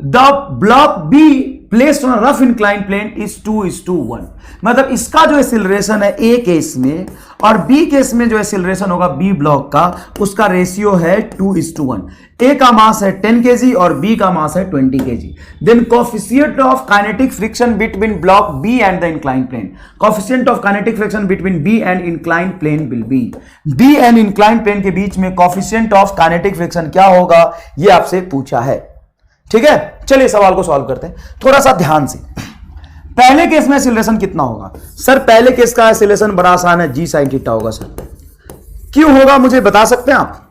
the block B placed on a rough inclined plane is 2:1. मतलब इसका जो acceleration है A case में और B case में जो acceleration होगा B block का, उसका रेशियो है 2:1। A का मास है 10 kg और B का मास है 20 kg। Then coefficient of kinetic friction between block B and the inclined plane. Coefficient of kinetic friction between B and inclined plane will be, B and inclined plane के बीच में coefficient of kinetic friction क्या होगा, ये आपसे पूछा है। ठीक है, चलिए सवाल को सॉल्व करते हैं थोड़ा सा ध्यान से। पहले केस में एक्सीलरेशन कितना होगा सर? पहले केस का एक्सीलरेशन बड़ा आसान है, जी साइन थीटा होगा सर। क्यों होगा मुझे बता सकते हैं आप?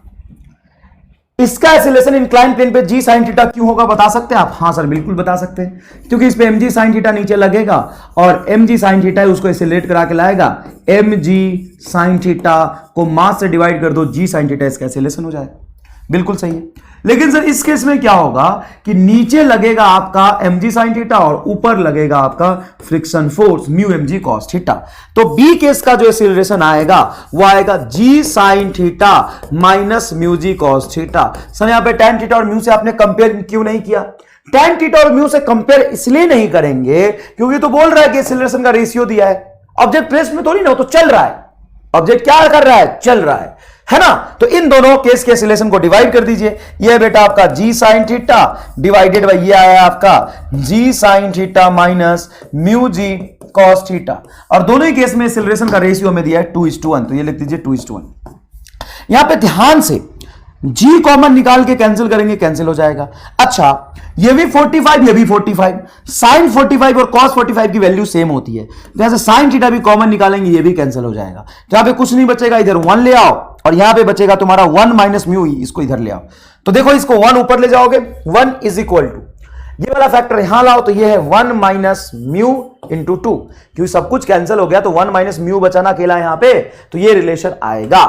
इसका एक्सीलरेशन इंक्लाइन प्लेन पे जी साइन थीटा क्यों होगा, बता सकते हैं आप? हाँ सर बिल्कुल बता सकते हैं, क्योंकि इस पे एम जी साइन थीटा नीचे लगेगा और एम जी साइन थीटा है उसको एक्सीलरेट करा के लाएगा। एम जी साइन थीटा को मास से डिवाइड कर दो, जी साइन थीटा इसका एक्सीलरेशन हो जाएगा। बिल्कुल सही है। लेकिन सर इस केस में क्या होगा कि नीचे लगेगा आपका mg sin थीटा और ऊपर लगेगा आपका friction force mu mg cos theta. तो बी केस का जो एक्सीलरेशन आएगा वो आएगा g sin theta minus mu g cos theta. Sir यहां पे tan थीटा और म्यू से आपने कंपेयर क्यों नहीं किया? tan थीटा और म्यू से कंपेयर इसलिए नहीं करेंगे क्योंकि तो बोल रहा है कि एक्सीलरेशन का रेशियो दिया है। ऑब्जेक्ट रेस्ट में थोड़ी ना, तो चल रहा है। ऑब्जेक्ट क्या कर रहा है? चल रहा है ना? तो इन दोनों केस के एक्सीलरेशन को डिवाइड कर दीजिए। ये बेटा आपका जी साइन थीटा डिवाइडेड बाय ये आया आपका जी sine theta minus mu g cos theta. और दोनों ही केस में एक्सीलरेशन का रेशियो में दिया है 2:1, तो ये लिख दीजिए 2:1। यहां पे ध्यान से जी कॉमन निकाल के कैंसिल करेंगे, कैंसिल हो जाएगा। अच्छा ये भी 45, ये भी 45, साइन 45 और कॉस 45 की वैल्यू सेम होती है, तो यहां से साइन थीटा भी कॉमन निकालेंगे, ये भी कैंसिल हो जाएगा। तो यहां पे कुछ नहीं बचेगा, इधर 1 ले आओ और यहां पे बचेगा तुम्हारा 1 माइनस म्यू, इसको इधर ले आओ। तो देखो इसको 1 ऊपर ले जाओगे, 1 इज इक्वल टू ये वाला फैक्टर यहां लाओ, तो ये है 1 माइनस म्यू इंटू 2, क्योंकि सब कुछ कैंसिल हो गया तो 1 माइनस म्यू बचाना अकेला यहां पे, तो ये रिलेशन आएगा।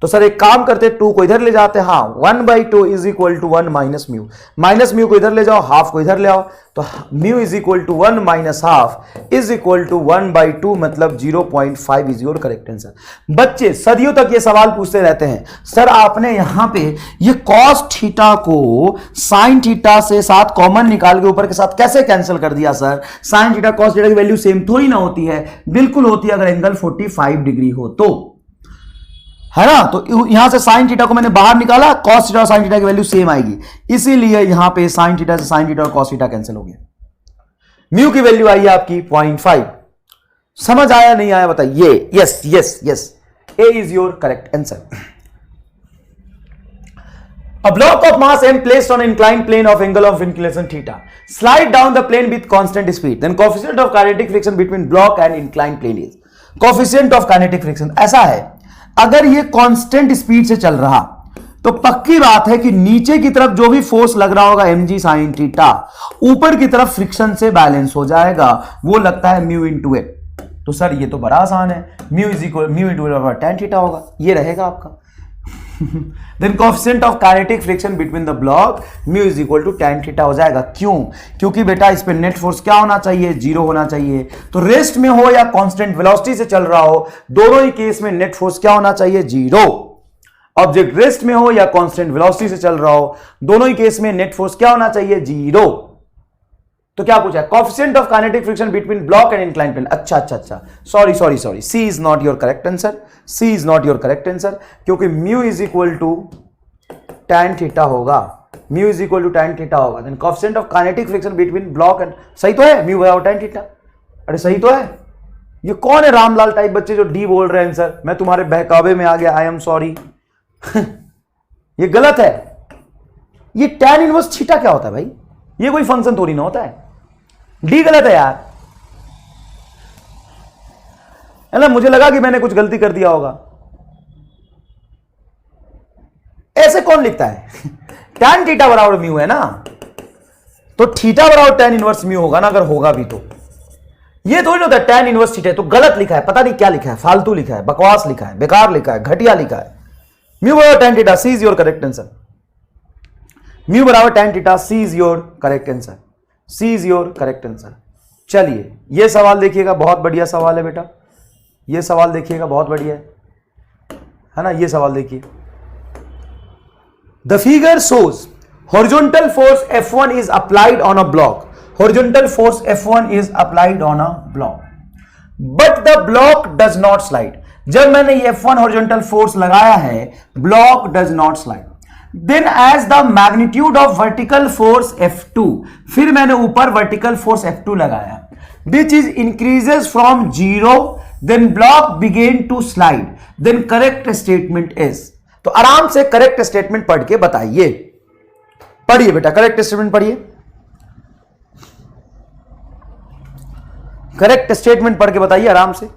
तो सर एक काम करते 2 को इधर ले जाते हैं, हाँ 1/2 is equal to 1 minus mu को इधर ले जाओ, हाफ को इधर ले आओ, तो mu is equal to 1 minus half is equal to 1/2, मतलब 0.5 इज योर करेक्ट आंसर। बच्चे सदियों तक ये सवाल पूछते रहते हैं, सर आपने यहां पे ये कॉस थीटा को साइन थीटा से साथ कॉमन निकाल के ऊपर के साथ कैसे कैंसिल कर दिया sir? Sine theta cos theta की वैल्यू सेम थोड़ी ना होती है। बिल्कुल होती है, अगर एंगल 45 डिग्री हो तो, है ना? तो यहां से साइन थीटा को मैंने बाहर निकाला, कॉस थीटा और साइन थीटा की वैल्यू सेम आएगी, इसीलिए यहां पे साइन थीटा से साइन थीटा और कॉस थीटा कैंसिल हो गया। म्यू की वैल्यू आई है आपकी 0.5। समझ आया नहीं आया बताइए? Yes yes yes, A is your correct answer. A block of mass m placed on an inclined plane of angle of inclination theta. Slide down the plane with constant speed. Then coefficient of kinetic friction between block and inclined plane is. Coefficient of kinetic friction ऐसा है, अगर ये constant speed से चल रहा तो पक्की बात है कि नीचे की तरफ जो भी फोर्स लग रहा होगा mg sin थीटा, ऊपर की तरफ फ्रिक्शन से बैलेंस हो जाएगा, वो लगता है म्यू इंटू ए। तो सर ये तो बड़ा आसान है, म्यू इंटू tan थीटा होगा, ये रहेगा आपका। Then coefficient of kinetic friction between the block mu is equal to tan theta हो जाएगा। क्यों? क्योंकि बेटा इस पे नेट फोर्स क्या होना चाहिए? 0 होना चाहिए। तो रेस्ट में हो या कांस्टेंट वेलोसिटी से चल रहा हो, दोनों ही केस में नेट फोर्स क्या होना चाहिए? 0। ऑब्जेक्ट रेस्ट में हो या कांस्टेंट वेलोसिटी से चल रहा हो, दोनों ही केस में नेट फोर्स क्या होना चाहिए? 0। तो क्या पूछा है? Coefficient of kinetic friction between block and inclined plane. अच्छा, sorry, C is not your correct answer, C is not your correct answer, क्योंकि mu is equal to tan theta होगा, mu is equal to tan theta होगा। Then coefficient of kinetic friction between block and, सही तो है mu बराबर tan theta? अरे सही तो है। ये कौन है रामलाल टाइप बच्चे जो डी बोल रहे हैं सर? मैं तुम्हारे बहकावे में आ गया, आई एम सॉरी। ये गलत है, ये tan इनवर्स थीटा क्या होता है भाई? ये कोई फंक्शन थोड़ी ना होता है। डी गलत है यार, है ना? मुझे लगा कि मैंने कुछ गलती कर दिया होगा। ऐसे कौन लिखता है? tan थीटा बराबर म्यू है ना, तो थीटा बराबर tan इनवर्स म्यू होगा ना, अगर होगा भी तो। ये थोड़ी ना होता है tan इनवर्स थीटा, तो गलत लिखा है, पता नहीं क्या लिखा है, फालतू लिखा है, बकवास लिखा है, बेकार लिखा है, घटिया लिखा है। म्यू बराबर tan theta, C is your correct answer. Mu बराबर tan theta, C is your correct answer, C is your correct answer. चलिए ये सवाल देखिएगा, बहुत बढ़िया सवाल है बेटा, ये सवाल देखिएगा, बहुत बढ़िया है ना? ये सवाल देखिए, the figure shows horizontal force F1 is applied on a block. Horizontal force F1 is applied on a block, but the block does not slide. जब मैंने ये F1 horizontal force लगाया है, block does not slide. Then as the magnitude of vertical force F2, फिर मैंने ऊपर vertical force F2 लगाया, which is increases from 0, then block began to slide. Then correct statement is. तो आराम से correct statement पढ़ के बताइए, पढ़िए बेटा, करेक्ट स्टेटमेंट पढ़िए, करेक्ट स्टेटमेंट पढ़ के बताइए आराम से।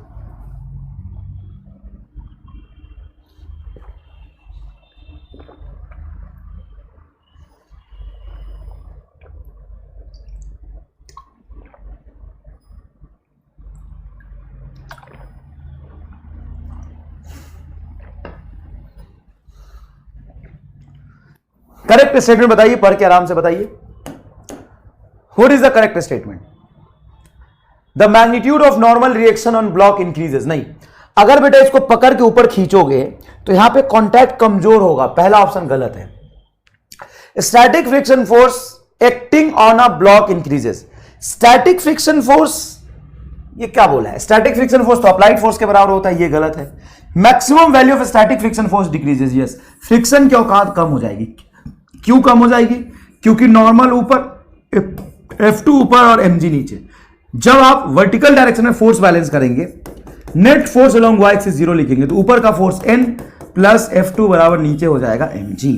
करेक्ट स्टेटमेंट बताइए, पढ़ के आराम से बताइए। What is the correct statement? The magnitude of normal reaction on block increases. नहीं, अगर बेटा इसको पकड़ के ऊपर खींचोगे तो यहां पे कांटेक्ट कमजोर होगा, पहला ऑप्शन गलत है। Static friction force acting on a block increases. Static friction force, ये क्या बोला है? स्टैटिक फ्रिक्शन फोर्स तो अप्लाइड फोर्स के बराबर होता है, ये गलत है। Maximum value of static friction force decreases. Yes, friction की औकात कम हो जाएगी। क्यों कम हो जाएगी? क्योंकि नॉर्मल ऊपर, F2 ऊपर और mg नीचे। जब आप वर्टिकल डायरेक्शन में फोर्स बैलेंस करेंगे, net force along y axis 0 लिखेंगे, तो ऊपर का फोर्स n प्लस F2 बराबर नीचे हो जाएगा mg।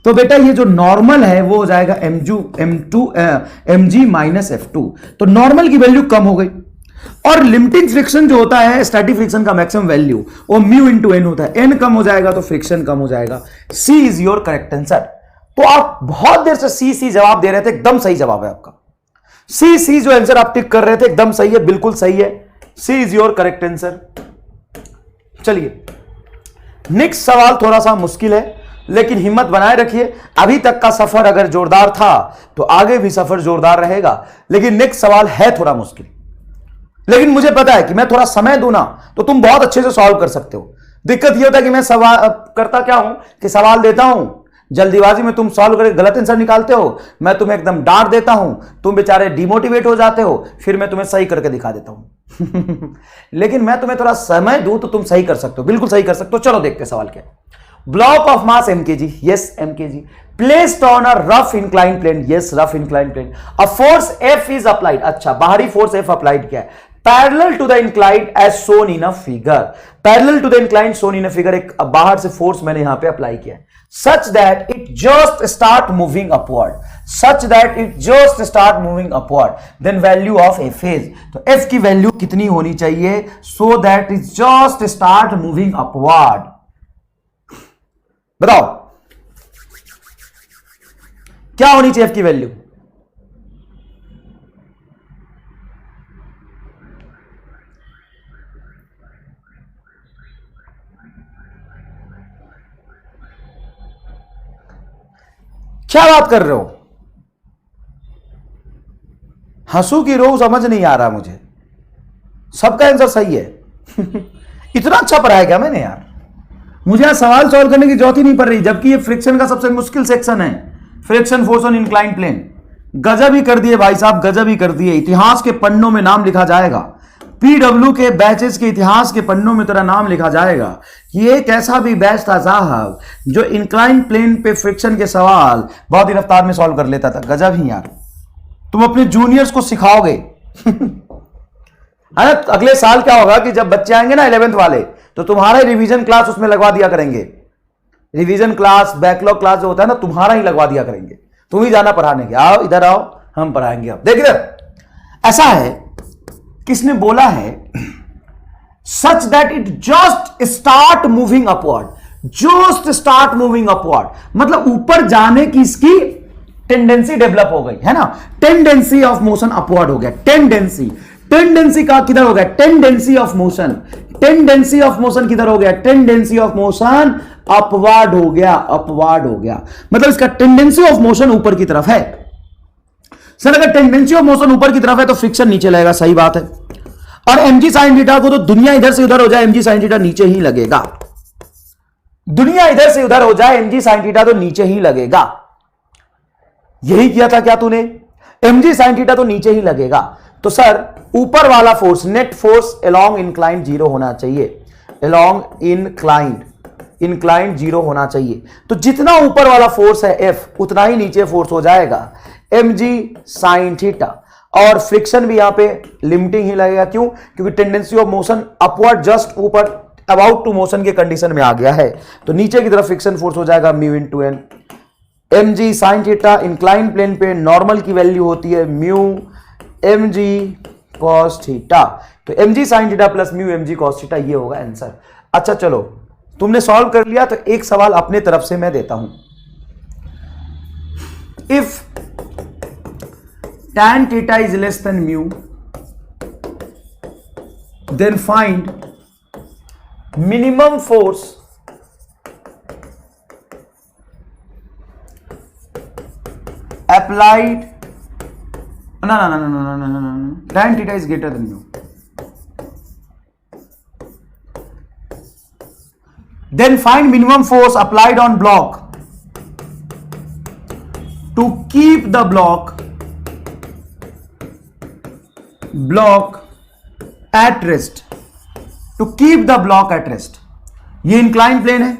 तो बेटा ये जो नॉर्मल है वो हो जाएगा mg माइनस F2। तो नॉर्मल की वैल्यू कम हो गई, और लिमिटिंग फ्रिक्शन जो होता है स्टैटिक फ्रिक्शन का मैक्सिमम वैल्यू वो म्यू इंटू एन होता है। n कम हो जाएगा तो फ्रिक्शन कम हो जाएगा। सी इज योर करेक्ट आंसर। तो आप बहुत देर से सी जवाब दे रहे थे, एकदम सही जवाब है आपका। सी जो आंसर आप टिक कर रहे थे एकदम सही है, बिल्कुल सही है। सी इज योर करेक्ट आंसर। चलिए नेक्स्ट सवाल थोड़ा सा मुश्किल है, लेकिन हिम्मत बनाए रखिए। अभी तक का सफर अगर जोरदार था तो आगे भी सफर जोरदार रहेगा, लेकिन नेक्स्ट सवाल है थोड़ा मुश्किल। लेकिन मुझे पता है कि मैं थोड़ा समय दूं ना तो तुम बहुत अच्छे से सॉल्व कर सकते हो। दिक्कत यह होता है कि मैं सवाल करता क्या हूं कि सवाल देता हूं, जल्दीबाजी में तुम सॉल्व करके गलत आंसर निकालते हो, मैं तुम्हें एकदम डांट देता हूं, तुम बेचारे डिमोटिवेट हो जाते हो, फिर मैं तुम्हें सही करके दिखा देता हूं। लेकिन मैं तुम्हें थोड़ा समय दूं तो तुम सही कर सकते हो, बिल्कुल सही कर सकते हो। चलो देखते हैं सवाल क्या। Block of mass mkg, yes mkg, placed on a rough incline plane, yes rough incline plane, a force F is applied. अच्छा, बाहरी फोर्स F अप्लाइड किया है parallel to the inclined as shown in a figure. Parallel to the inclined shown in a figure, एक बाहर से force मैंने यहां पे अप्लाई किया है, such that it just start moving upward, such that it just start moving upward, then value of F is, तो F की वैल्यू कितनी होनी चाहिए so that it just start moving upward? बताओ क्या होनी चाहिए F की वैल्यू? क्या बात कर रहे हो? हंसू की रो समझ नहीं आ रहा मुझे, सबका आंसर सही है। इतना अच्छा पढ़ाया क्या मैंने यार? मुझे यहां सवाल सॉल्व करने की जरूरत ही नहीं पड़ रही, जबकि ये फ्रिक्शन का सबसे मुश्किल सेक्शन है, friction force on inclined plane. गजब ही कर दिए भाई साहब, गजब ही कर दिए। इतिहास के पन्नों में नाम लिखा जाएगा, पीडब्ल्यू के बैचेस के इतिहास के पन्नों में तेरा नाम लिखा जाएगा कि एक ऐसा भी बैच था साहब जो इंक्लाइन प्लेन पे फ्रिक्शन के सवाल बहुत ही रफ्तार में सॉल्व कर लेता था। गजब ही यार, तुम अपने जूनियर्स को सिखाओगे। अगले साल क्या होगा कि जब बच्चे आएंगे ना 11th वाले, तो तुम्हारा ही रिवीजन क्लास उसमें लगवा दिया करेंगे। रिवीजन क्लास, बैकलॉग क्लास जो होता है ना, तुम्हारा ही लगवा दिया करेंगे। तुम ही जाना पढ़ाने के, आओ इधर आओ, हम पढ़ाएंगे। अब देख इधर ऐसा है, किसने बोला है such that it just start moving upward, just start moving upward, मतलब ऊपर जाने की इसकी टेंडेंसी डेवलप हो गई है ना, टेंडेंसी ऑफ मोशन अपवर्ड हो गया, टेंडेंसी का किधर हो गया, tendency of motion, tendency of motion किधर हो गया, टेंडेंसी ऑफ मोशन अपवर्ड हो गया, अपवर्ड हो गया, मतलब इसका टेंडेंसी ऑफ मोशन ऊपर की तरफ है। सर अगर टेंडेंसी ऑफ मोशन ऊपर की तरफ है तो फ्रिक्शन नीचे लगेगा, सही बात है। और mg sin थीटा को तो दुनिया इधर से उधर हो जाए mg sin थीटा नीचे ही लगेगा, दुनिया इधर से उधर हो जाए mg sin थीटा तो नीचे ही लगेगा। यही किया था क्या तूने, mg sin थीटा तो नीचे ही लगेगा। तो सर ऊपर वाला force, net force along inclined zero होना चाहिए, अलोंग इंक्लाइंड जीरो होना चाहिए। तो जितना ऊपर वाला फोर्स है F उतना ही नीचे फोर्स हो जाएगा mg sin थीटा। और फ्रिक्शन भी यहां पे लिमिटिंग ही लगेगा, क्यों, क्योंकि tendency of motion upward just ऊपर अबाउट टू मोशन के कंडीशन में आ गया है, तो नीचे की तरफ फ्रिक्शन फोर्स हो जाएगा mu into N. mg sin theta incline plane पे नॉर्मल की वैल्यू होती है म्यू mg cos थीटा, तो mg sin theta plus mu mg cos theta, ये होगा आंसर। अच्छा चलो तुमने सॉल्व कर लिया, तो एक सवाल अपने तरफ से मैं देता हूं। If tan theta is less than mu, then find minimum force applied, no, tan theta is greater than mu, then find minimum force applied on block to keep the block at rest, to keep the block at rest। ये incline plane है,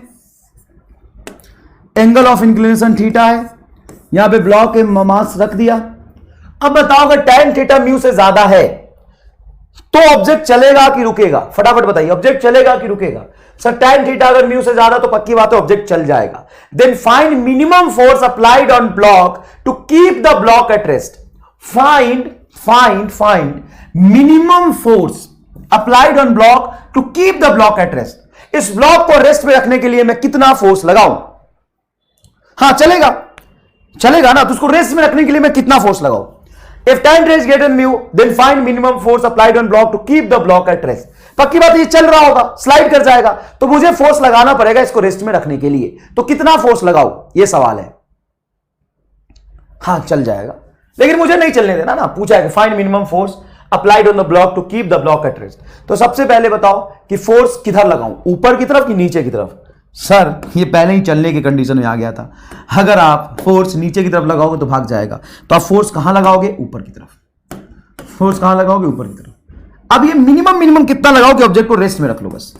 angle of inclination theta है, यहां पे block के मास रख दिया। अब बताओ अगर tan थीटा म्यू से ज्यादा है तो ऑब्जेक्ट चलेगा कि रुकेगा, फटाफट बताइए, ऑब्जेक्ट चलेगा कि रुकेगा। सर tan थीटा अगर म्यू से ज्यादा तो पक्की बात है ऑब्जेक्ट चल जाएगा। Then find minimum force applied on block to keep the block at rest. Find minimum force applied on block to keep the block at rest. इस ब्लॉक को रेस्ट में रखने के लिए मैं कितना फोर्स लगाऊं, हाँ चलेगा ना, तो उसको रेस्ट में रखने के लिए मैं कितना फोर्स लगाऊं। If tan is greater than mu, then find minimum force applied on block to keep the block at rest। पक्की बात ये चल रहा होगा, स्लाइड कर जाएगा, तो मुझे फोर्स लगाना पड़ेगा इसको रेस्ट में रखने के लिए, तो कितना फोर्स लगाऊं, ये सवाल है। हाँ चल जाएगा, लेकिन मुझे नहीं चलने देना ना, पूछा है find minimum force applied on the block to keep the block at rest. तो सबसे पहले बताओ कि फोर्स किधर लगाऊं, ऊपर की तरफ कि नीचे की तरफ। सर ये पहले ही चलने की कंडीशन में आ गया था, अगर आप फोर्स नीचे की तरफ लगाओगे तो भाग जाएगा, तो आप फोर्स कहां लगाओगे, ऊपर की तरफ। फोर्स कहां लगाओगे, ऊपर की तरफ। अब ये मिनिमम कितना लगाओ कि ऑब्जेक्ट को रेस्ट में रख लो, बस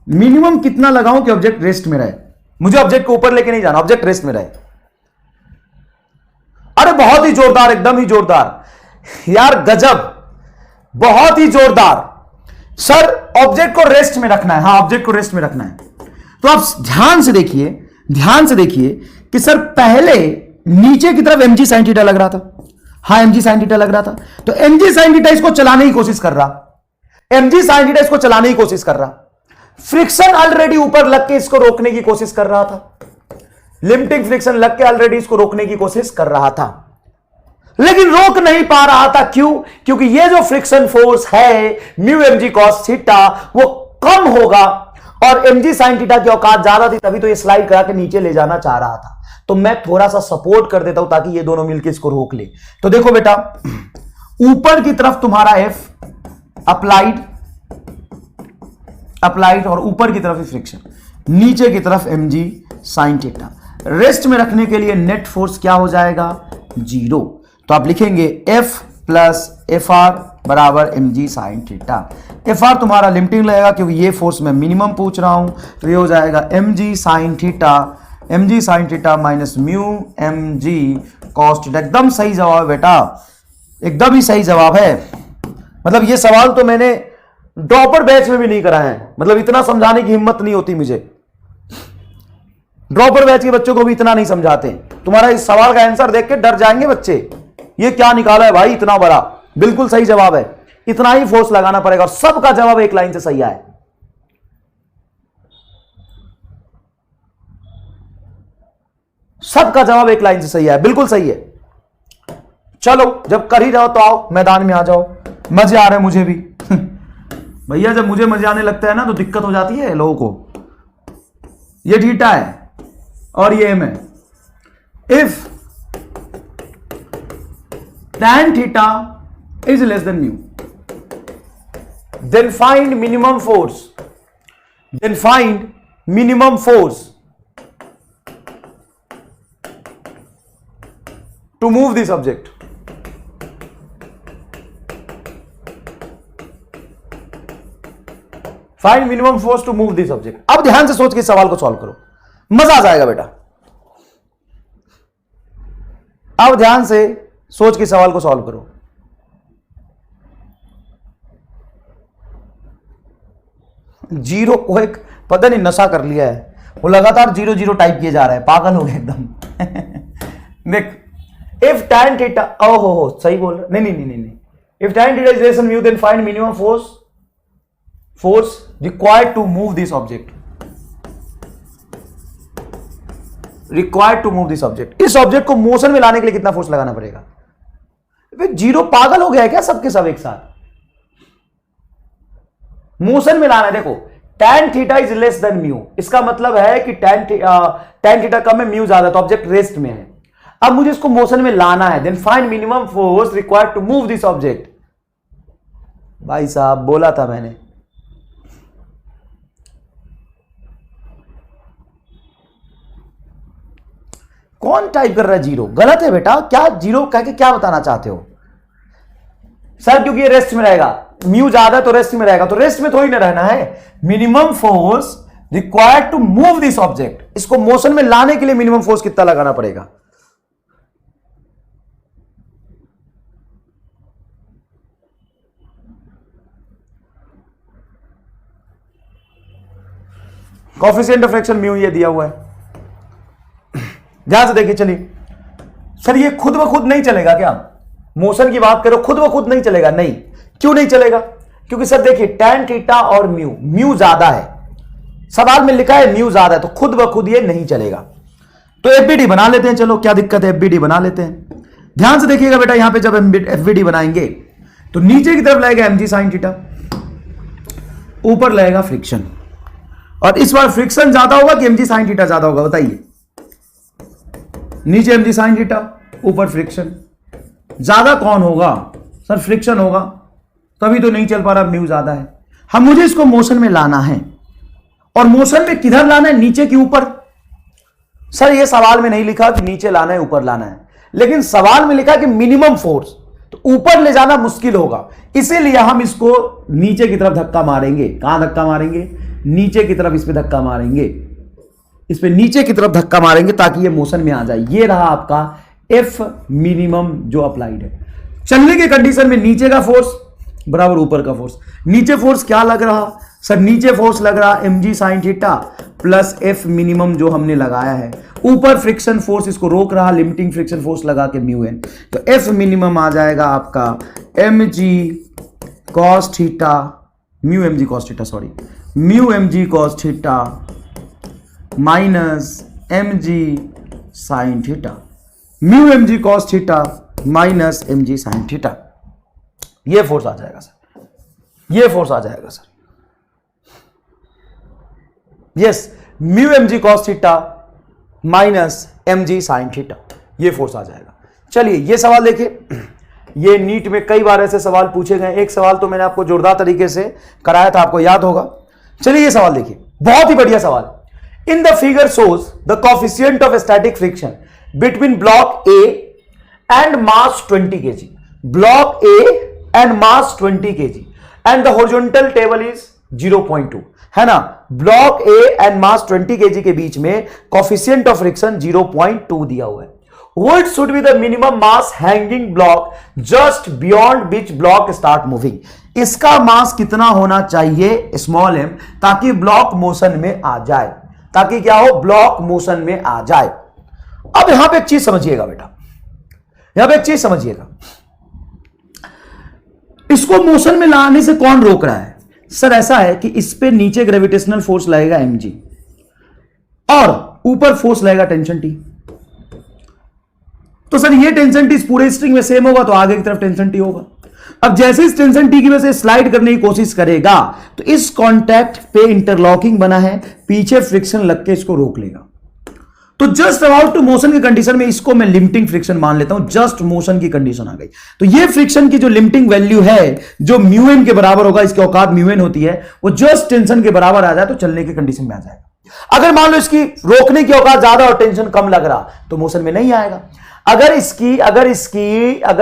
मिनिमम कितना लगाओ कि ऑब्जेक्ट रेस्ट में रहे। मुझे ऑब्जेक्ट को ऊपर लेके नहीं जाना, ऑब्जेक्ट रेस्ट में रहे। अरे बहुत ही जोरदार, एकदम ही जोरदार यार, गजब, बहुत ही जोरदार। सर ऑब्जेक्ट को रेस्ट में रखना है, हाँ ऑब्जेक्ट को रेस्ट में रखना है। तो आप ध्यान से देखिए कि सर पहले नीचे की तरफ mg sin थीटा लग रहा था, हाँ mg sin थीटा लग रहा था, तो mg sin थीटा इसको चलाने की कोशिश कर रहा, mg sin थीटा इसको चलाने की कोशिश कर रहा। फ्रिक्शन ऑलरेडी ऊपर लग के इसको रोकने की कोशिश कर रहा था, लिमिटिंग फ्रिक्शन लग के ऑलरेडी इसको रोकने की कोशिश कर रहा था, लेकिन रोक नहीं पा रहा था। क्यों? क्योंकि ये जो फ्रिक्शन फोर्स है म्यू mg cos थीटा वो कम होगा और mg sin थीटा की औकात ज्यादा थी, तभी तो ये स्लाइड करा के नीचे ले जाना चाह रहा था। तो मैं थोड़ा सा सपोर्ट कर देता हूं ताकि ये दोनों मिलकर इसको रोक ले। तो देखो बेटा, ऊपर की तरफ तुम्हारा F अप्लाइड और ऊपर की तरफ फ्रिक्शन, नीचे की तरफ mg sin थीटा। रेस्ट में रखने के लिए नेट फोर्स क्या हो जाएगा, 0। तो आप लिखेंगे F प्लस FR बराबर mg sin थीटा। FR तुम्हारा लिमिटिंग लगेगा क्योंकि ये फोर्स मैं मिनिमम पूछ रहा हूं, तो ये हो जाएगा mg sin theta minus mu mg cos theta. एकदम सही जवाब है बेटा, एकदम ही सही जवाब है। मतलब ये सवाल तो मैंने ड्रॉपर बैच में भी नहीं कराए हैं, मतलब इतना समझाने की हिम्मत नहीं होती मुझे। ड्रॉपर बैच के बच्चों को भी इतना नहीं समझाते। तुम्हारा इस सवाल का आंसर देख के डर जाएंगे बच्चे, ये क्या निकाला है भाई इतना बड़ा। बिल्कुल सही जवाब है, इतना ही फोर्स लगाना पड़ेगा और सबका जवाब एक लाइन से सही आए। सबका जवाब एक लाइन से सही है, बिल्कुल सही है। चलो जब कर ही जाओ तो आओ मैदान में आ जाओ, मजे आ रहे हैं मुझे भी भैया जब मुझे मजे आने लगता है ना तो दिक्कत हो जाती है लोगों को। ये थीटा है और ये एम है। If tan theta is less than mu, then find minimum force, then find minimum force to move this object. Find minimum force to move this object. अब ध्यान से सोच के सवाल को सॉल्व करो, मजा आ जाएगा बेटा। अब ध्यान से सोच के सवाल को सॉल्व करो। जीरो को एक पता नहीं नशा कर लिया है, वो लगातार 0 0 टाइप किए जा रहा है, पागल हो गया एकदम देख, इफ tan थीटा, ओहो सही बोल रहा, नहीं, if tan theta is less than mu then find minimum force required to move this object, required to move this object. इस ऑब्जेक्ट को मोशन में लाने के लिए कितना फोर्स लगाना पड़ेगा? जीरो पागल हो गया है क्या सबके सब एक साथ? मोशन में लाना है। देखो tan theta is less than mu, इसका मतलब है कि tan थीटा कम है, म्यू ज्यादा, तो ऑब्जेक्ट रेस्ट में है। अब मुझे इसको मोशन में लाना है, then find minimum force required to move this object. भाई साहब बोला था मैंने, कौन टाइप कर रहा है जीरो? गलत है बेटा। क्या जीरो कह के क्या बताना चाहते हो? सर क्योंकि ये रेस्ट में रहेगा, म्यू ज्यादा तो रेस्ट में रहेगा, तो रेस्ट में थोड़ी ना रहना है। Minimum force required to move this object, इसको मोशन में लाने के लिए मिनिमम फोर्स कितना लगाना पड़ेगा? कोएफिशिएंट ऑफ फ्रिक्शन म्यू ये दिया हुआ है, ध्यान से देखिए। चलिए सर ये खुद ब खुद नहीं चलेगा क्या? मोशन की बात करो, खुद ब खुद नहीं चलेगा। नहीं, क्यों नहीं चलेगा? क्योंकि सर देखिए tan थीटा और म्यू ज्यादा है, सवाल में लिखा है म्यू ज्यादा है, तो खुद ब खुद ये नहीं चलेगा। तो एफबीडी बना लेते हैं, चलो क्या दिक्कत है, एफबीडी बना लेते हैं। ध्यान से देखिएगा बेटा, यहां पे जब एफबीडी बनाएंगे तो नीचे की तरफ लगेगा mg sin थीटा, ऊपर लगेगा फ्रिक्शन। और इस बार फ्रिक्शन ज्यादा होगा कि mg sin थीटा ज्यादा होगा बताइए? नीचे mg sin थीटा, ऊपर फ्रिक्शन, ज्यादा कौन होगा? सर फ्रिक्शन होगा, तभी तो नहीं चल पा रहा, म्यू ज्यादा है। हम मुझे इसको मोशन में लाना है, और मोशन में किधर लाना है? नीचे की ऊपर। सर ये सवाल में नहीं लिखा कि नीचे लाना है ऊपर लाना है, लेकिन सवाल में लिखा कि मिनिमम फोर्स, तो ऊपर ले जाना मुश्किल होगा, इसीलिए हम इसको नीचे की तरफ धक्का मारेंगे। कहां धक्का मारेंगे? नीचे की तरफ, इस पे धक्का मारेंगे, इस पे नीचे की तरफ धक्का मारेंगे ताकि ये मोशन में आ जाए। ये रहा आपका एफ मिनिमम जो अप्लाइड है। चलने के कंडीशन में नीचे का फोर्स बराबर ऊपर का फोर्स। नीचे फोर्स क्या लग रहा? सर नीचे फोर्स लग रहा mg sin theta plus F minimum जो हमने लगाया है। ऊपर फ्रिक्शन फोर्स इसको रोक रहा, लिमिटिंग फ्रिक्शन फोर्स लगा के म्यू एन, तो एफ मिनिमम आ जाएगा आपका mg cos theta, mu mg cos theta, sorry mu mg cos theta minus mg sin theta, mu mg cos theta minus mg sin theta. ये force आ जाएगा sir, ये force आ जाएगा sir, yes, mu mg cos theta minus mg sin theta, ये force आ जाएगा। चलिए ये सवाल देखिए, ये नीट में कई बार ऐसे सवाल पूछे गए। एक सवाल तो मैंने आपको जोरदार तरीके से कराया था, आपको याद होगा। चलिए ये सवाल देखिए, बहुत ही बढ़िया सवाल। In the figure shows the coefficient of static friction between block A and mass 20 kg, block A and mass 20 kg and the horizontal table is 0.2, है ना। Block A and mass 20 kg के बीच में कोएफिशिएंट ऑफ फ्रिक्शन 0.2 दिया हुआ है। What should be the minimum mass hanging block just beyond which block start moving? इसका मास कितना होना चाहिए स्मॉल m, ताकि ब्लॉक मोशन में आ जाए। ताकि क्या हो, ब्लॉक मोशन में आ जाए। अब यहां पे एक चीज समझिएगा बेटा, यहां पे एक चीज समझिएगा, इसको मोशन में लाने से कौन रोक रहा है? सर ऐसा है कि इस पे नीचे ग्रेविटेशनल फोर्स लगेगा mg और ऊपर फोर्स लगेगा टेंशन टी। तो सर ये टेंशन टी इस पूरे स्ट्रिंग में सेम होगा, तो आगे की तरफ टेंशन टी होगा। अब जैसे इस टेंशन टी की वजह से स्लाइड करने की कोशिश करेगा तो इस कांटेक्ट पे इंटरलॉकिंग बना है, पीछे फ्रिक्शन लग के इसको रोक लेगा। तो जस्ट अबाउट टू मोशन की कंडीशन में इसको मैं लिमिटिंग फ्रिक्शन मान लेता हूं, जस्ट मोशन की कंडीशन आ गई। तो ये फ्रिक्शन की जो लिमिटिंग वैल्यू है, जो म्यू एन के बराबर होगा, इसकी औकात म्यू एन होती है, वो जस्ट टेंशन के बराबर आ जाए तो चलने की कंडीशन में आ जाएगा। अगर मान लो इसकी रोकने की औकात ज्यादा और टेंशन कम लग रहा तो मोशन में नहीं आएगा। अगर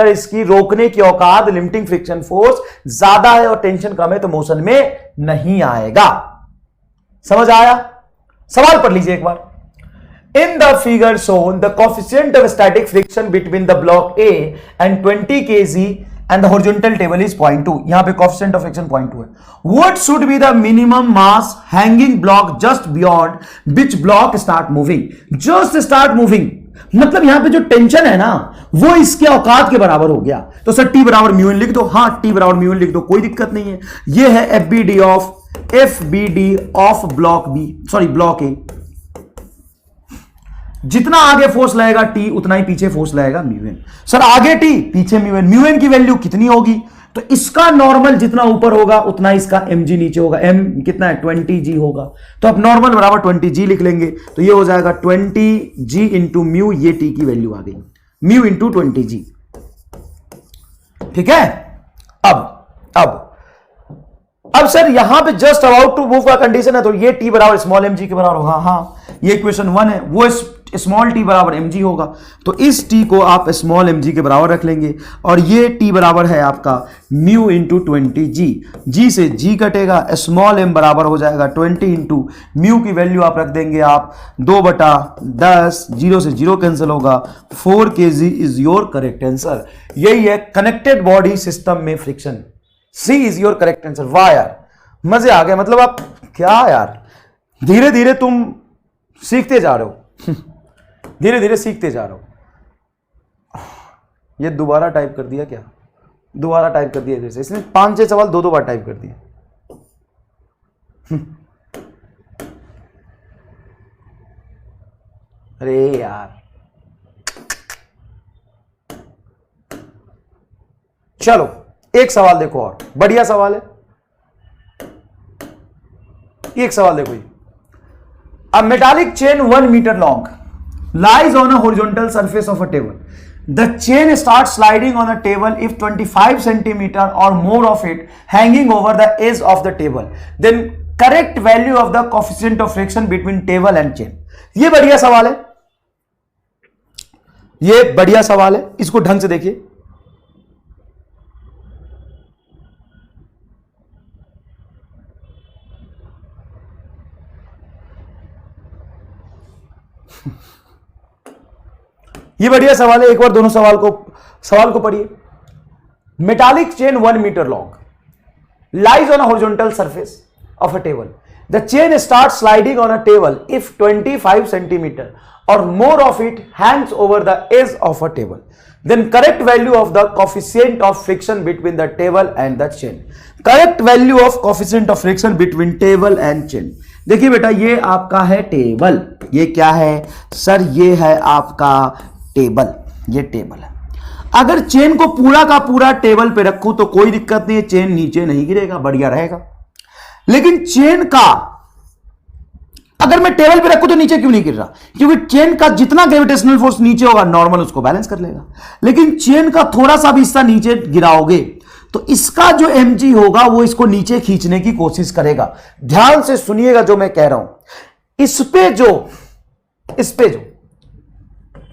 इसकी रोकने की औकात, लिमिटिंग फ्रिक्शन फोर्स ज्यादा है और टेंशन कम है तो मोशन में नहीं आएगा। समझ आया? सवाल पढ़ लीजिए एक बार। In the figure shown, the coefficient of static friction between the block A and 20 kg and the horizontal table is 0.2. यहां पे coefficient of friction 0.2 है। What should be the minimum mass hanging block just beyond which block start moving? Just start moving मतलब यहां पे जो tension है ना, वो इसके औकात के बराबर हो गया। तो सर टी बराबर म्यू एन लिख दो। हाँ, टी बराबर म्यू एन लिख दो, कोई दिक्कत नहीं है। ये है FBD of block B, sorry block A. जितना आगे फोर्स लगेगा टी, उतना ही पीछे फोर्स लगेगा म्यू एन। सर आगे टी पीछे म्यू एन, म्यू एन की वैल्यू कितनी होगी? तो इसका नॉर्मल जितना ऊपर होगा उतना इसका mg नीचे होगा। m कितना है? 20g होगा। तो अब नॉर्मल बराबर 20g लिख लेंगे, तो ये हो जाएगा 20g इंटू म्यू, ये टी की वैल्यू आ गई, म्यू इंटू 20g। ठीक है। अब सर यहां पे जस्ट अबाउट टू मूव का कंडीशन है, तो ये टी बराबर स्मॉल mg के बराबर होगा। हाँ, ये इक्वेशन 1 है, वो स्मॉल टी बराबर mg होगा। तो इस टी को आप स्मॉल mg के बराबर रख लेंगे, और ये टी बराबर है आपका म्यू इंटू 20g। जी से जी कटेगा, स्मॉल m बराबर हो जाएगा 20 इंटू म्यू की वैल्यू आप रख देंगे आप 2/10, 0 से 0 कैंसिल होगा, 4 kg is your correct answer. यही है कनेक्टेड बॉडी सिस्टम में friction. C is your correct answer. वाह यार, मजे आ गए। मतलब आप क्या यार, धीरे धीरे तुम सीखते जा रहे हो धीरे धीरे सीखते जा रहे हो। ये दोबारा टाइप कर दिया क्या? दोबारा टाइप कर दिया जैसे इसने 5-6 सवाल 2-2 बार टाइप कर दिए। अरे यार, चलो एक सवाल देखो और, बढ़िया सवाल है। एक सवाल देखो, ये A metallic chain 1 meter long lies on a horizontal surface of a table. The chain starts sliding on a table if 25 centimeter or more of it hanging over the edge of the table. Then correct value of the coefficient of friction between table and chain. ये बढ़िया सवाल है, ये बढ़िया सवाल है। इसको ढंग से देखिए। ये बढ़िया सवाल है, एक बार दोनों सवाल को पढ़िए। Metallic chain 1 metre long lies on a horizontal surface of a table. The chain start sliding on a table if 25 centimetre और more of it hangs over the edge of a table. Then correct value of the coefficient of friction between the table and the chain. Correct value of coefficient of friction between table and chain. देखिए बेटा, ये आपका है table. ये क्या है sir? ये है आपका टेबल। ये टेबल है। अगर चेन को पूरा का पूरा टेबल पे रखूं तो कोई दिक्कत नहीं है, चेन नीचे नहीं गिरेगा, बढ़िया रहेगा। लेकिन चेन का अगर मैं टेबल पे रखूं तो नीचे क्यों नहीं गिर रहा? क्योंकि चेन का जितना ग्रेविटेशनल फोर्स नीचे होगा नॉर्मल उसको बैलेंस कर लेगा। लेकिन चेन का थोड़ा सा भी हिस्सा नीचे गिराओगे तो इसका जो mg होगा वो इसको नीचे खींचने की कोशिश करेगा। ध्यान से सुनिएगा जो मैं कह रहा हूं। इस पे जो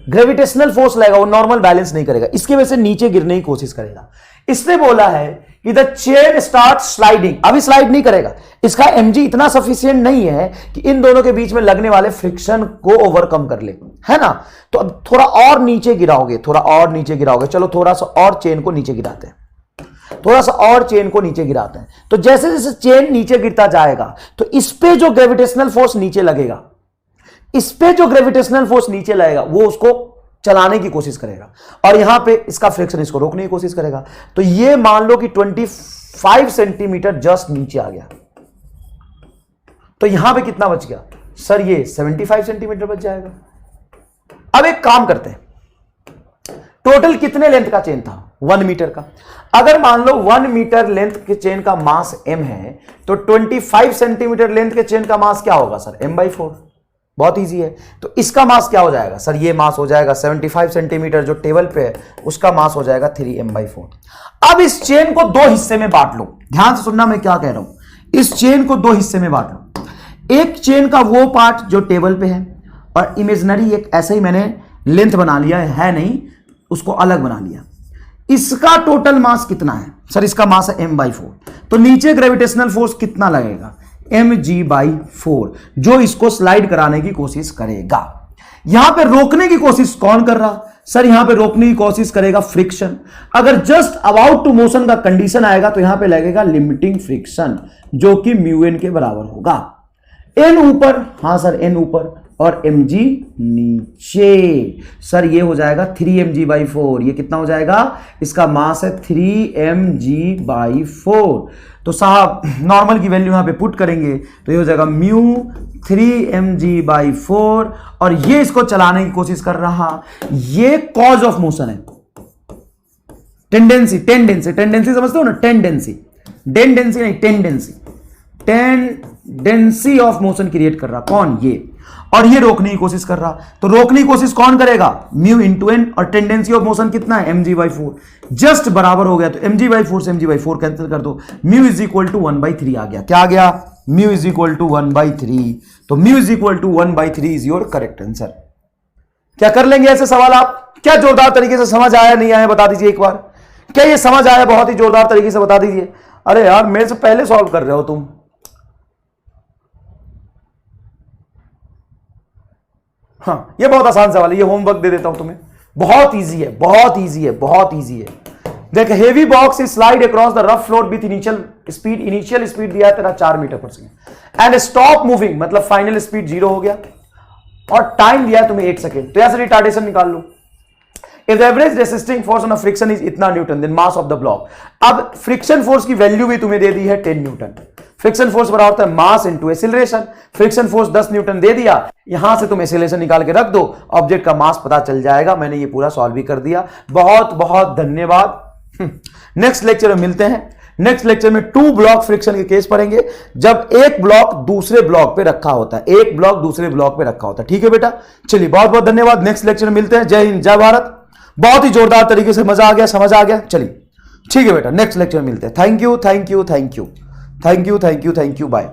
ग्रेविटेशनल फोर्स लगेगा वो नॉर्मल बैलेंस नहीं करेगा, इसकी वजह से नीचे गिरने की कोशिश करेगा। इसने बोला है कि द चेन स्टार्ट स्लाइडिंग, अभी स्लाइड नहीं करेगा। इसका mg इतना सफिशिएंट नहीं है कि इन दोनों के बीच में लगने वाले फ्रिक्शन को ओवरकम कर ले, है ना? तो अब थोड़ा और नीचे गिराओगे, थोड़ा और नीचे गिराओगे। चलो थोड़ा सा और चेन को नीचे गिराते हैं, थोड़ा सा और चेन को नीचे गिराते हैं। तो जैसे जैसे चेन नीचे गिरता जाएगा तो इस पे जो ग्रेविटेशनल फोर्स नीचे लगेगा इस पे जो ग्रेविटेशनल फोर्स नीचे लाएगा वो उसको चलाने की कोशिश करेगा, और यहां पे इसका फ्रिक्शन इसको रोकने की कोशिश करेगा। तो ये मान लो कि 25 सेंटीमीटर जस्ट नीचे आ गया, तो यहां पे कितना बच गया सर? ये 75 सेंटीमीटर बच जाएगा। अब एक काम करते हैं, टोटल कितने लेंथ का चेन था? 1 मीटर का। अगर मान लो 1 मीटर लेंथ के चेन का मास m है, तो 25 सेंटीमीटर लेंथ के चेन का मास क्या होगा सर? m/4। बहुत इजी है। तो इसका मास क्या हो जाएगा सर? ये मास हो जाएगा 75 सेंटीमीटर जो टेबल पे है, उसका मास हो जाएगा 3m/4। अब इस चेन को दो हिस्से में बांट लो, ध्यान से सुनना मैं क्या कह रहा हूं। इस चेन को दो हिस्से में बांट लो। एक चेन का वो पार्ट जो टेबल पे है, और इमेजिनरी एक ऐसे ही मैंने लेंथ बना लिया है नहीं, उसको अलग बना लिया। इसका टोटल मास कितना है सर? इसका मास है m/4। तो नीचे ग्रेविटेशनल फोर्स कितना लगेगा? mg/4, जो इसको स्लाइड कराने की कोशिश करेगा। यहां पे रोकने की कोशिश कौन कर रहा सर? यहां पे रोकने की कोशिश करेगा फ्रिक्शन। अगर जस्ट अबाउट टू मोशन का कंडीशन आएगा तो यहां पे लगेगा लिमिटिंग फ्रिक्शन, जो कि μn के बराबर होगा। n ऊपर, हां सर n ऊपर, और mg नीचे। सर ये हो जाएगा 3mg/4। ये कितना हो जाएगा? इसका मास है 3mg/4। तो साहब नॉर्मल की वैल्यू यहां पे पुट करेंगे तो ये हो जाएगा म्यू 3mg/4, और ये इसको चलाने की कोशिश कर रहा। ये कॉज ऑफ मोशन है। टेंडेंसी समझते हो ना? टेंडेंसी नहीं, टेंडेंसी ऑफ मोशन क्रिएट कर रहा कौन? ये। और ये रोकने की कोशिश कर रहा। तो रोकने की कोशिश कौन करेगा? म्यू इंटू एन, और टेंडेंसी ऑफ मोशन कितना है? mg/4। जस्ट बराबर हो गया, तो mg/4 से mg/4 कैंसिल कर दो, म्यू इज इक्वल टू 1/3 आ गया। क्या आ गया? Mu is equal to 1/3। तो mu is equal to 1/3 is your correct answer. क्या कर लेंगे ऐसे सवाल आप? क्या जोरदार तरीके से समझ आया नहीं आया बता दीजिए एक बार। क्या ये समझ आया? बहुत ही जोरदार तरीके से बता दीजिए। अरे यार मेरे से पहले सॉल्व कर रहे हो तुम। हाँ, ये बहुत आसान सवाल है, ये होमवर्क दे देता हूं तुम्हें। बहुत इजी है, बहुत इजी है, बहुत इजी है। देख, heavy box is slide across the rough floor with initial speed दिया है तेरा 4 मीटर पर सेकेंड, एंड स्टॉप मूविंग, मतलब फाइनल स्पीड 0 हो गया, और टाइम दिया है तुम्हें 1 सेकेंड। तो यहां से रिटार्डेशन निकाल लो। If the average resisting force on a friction is इतना newton, then mass of the block. अब फ्रिक्शन फोर्स की वैल्यू भी तुम्हें दे दी है 10 न्यूटन। फ्रिक्शन फोर्स बराबर होता है mass into acceleration. Friction force 10 newton दे दिया, यहां से तुम एक्सीलरेशन निकाल के रख दो, ऑब्जेक्ट का मास पता चल जाएगा। मैंने ये पूरा सॉल्व भी कर दिया। बहुत बहुत धन्यवाद। नेक्स्ट लेक्चर में मिलते हैं। नेक्स्ट लेक्चर में 2 ब्लॉक फ्रिक्शन के केस पढ़ेंगे, जब एक ब्लॉक दूसरे ब्लॉक पे रखा होता है, एक ब्लॉक दूसरे ब्लॉक पे रखा होता है। ठीक है बेटा, चलिए बहुत बहुत धन्यवाद। नेक्स्ट लेक्चर में मिलते हैं। जय हिंद, जय भारत। बहुत ही जोरदार तरीके से मजा आ गया, समझ आ गया। चलिए ठीक है बेटा, नेक्स्ट लेक्चर में मिलते हैं। Thank you, thank you, thank you, thank you, thank you, thank you, bye.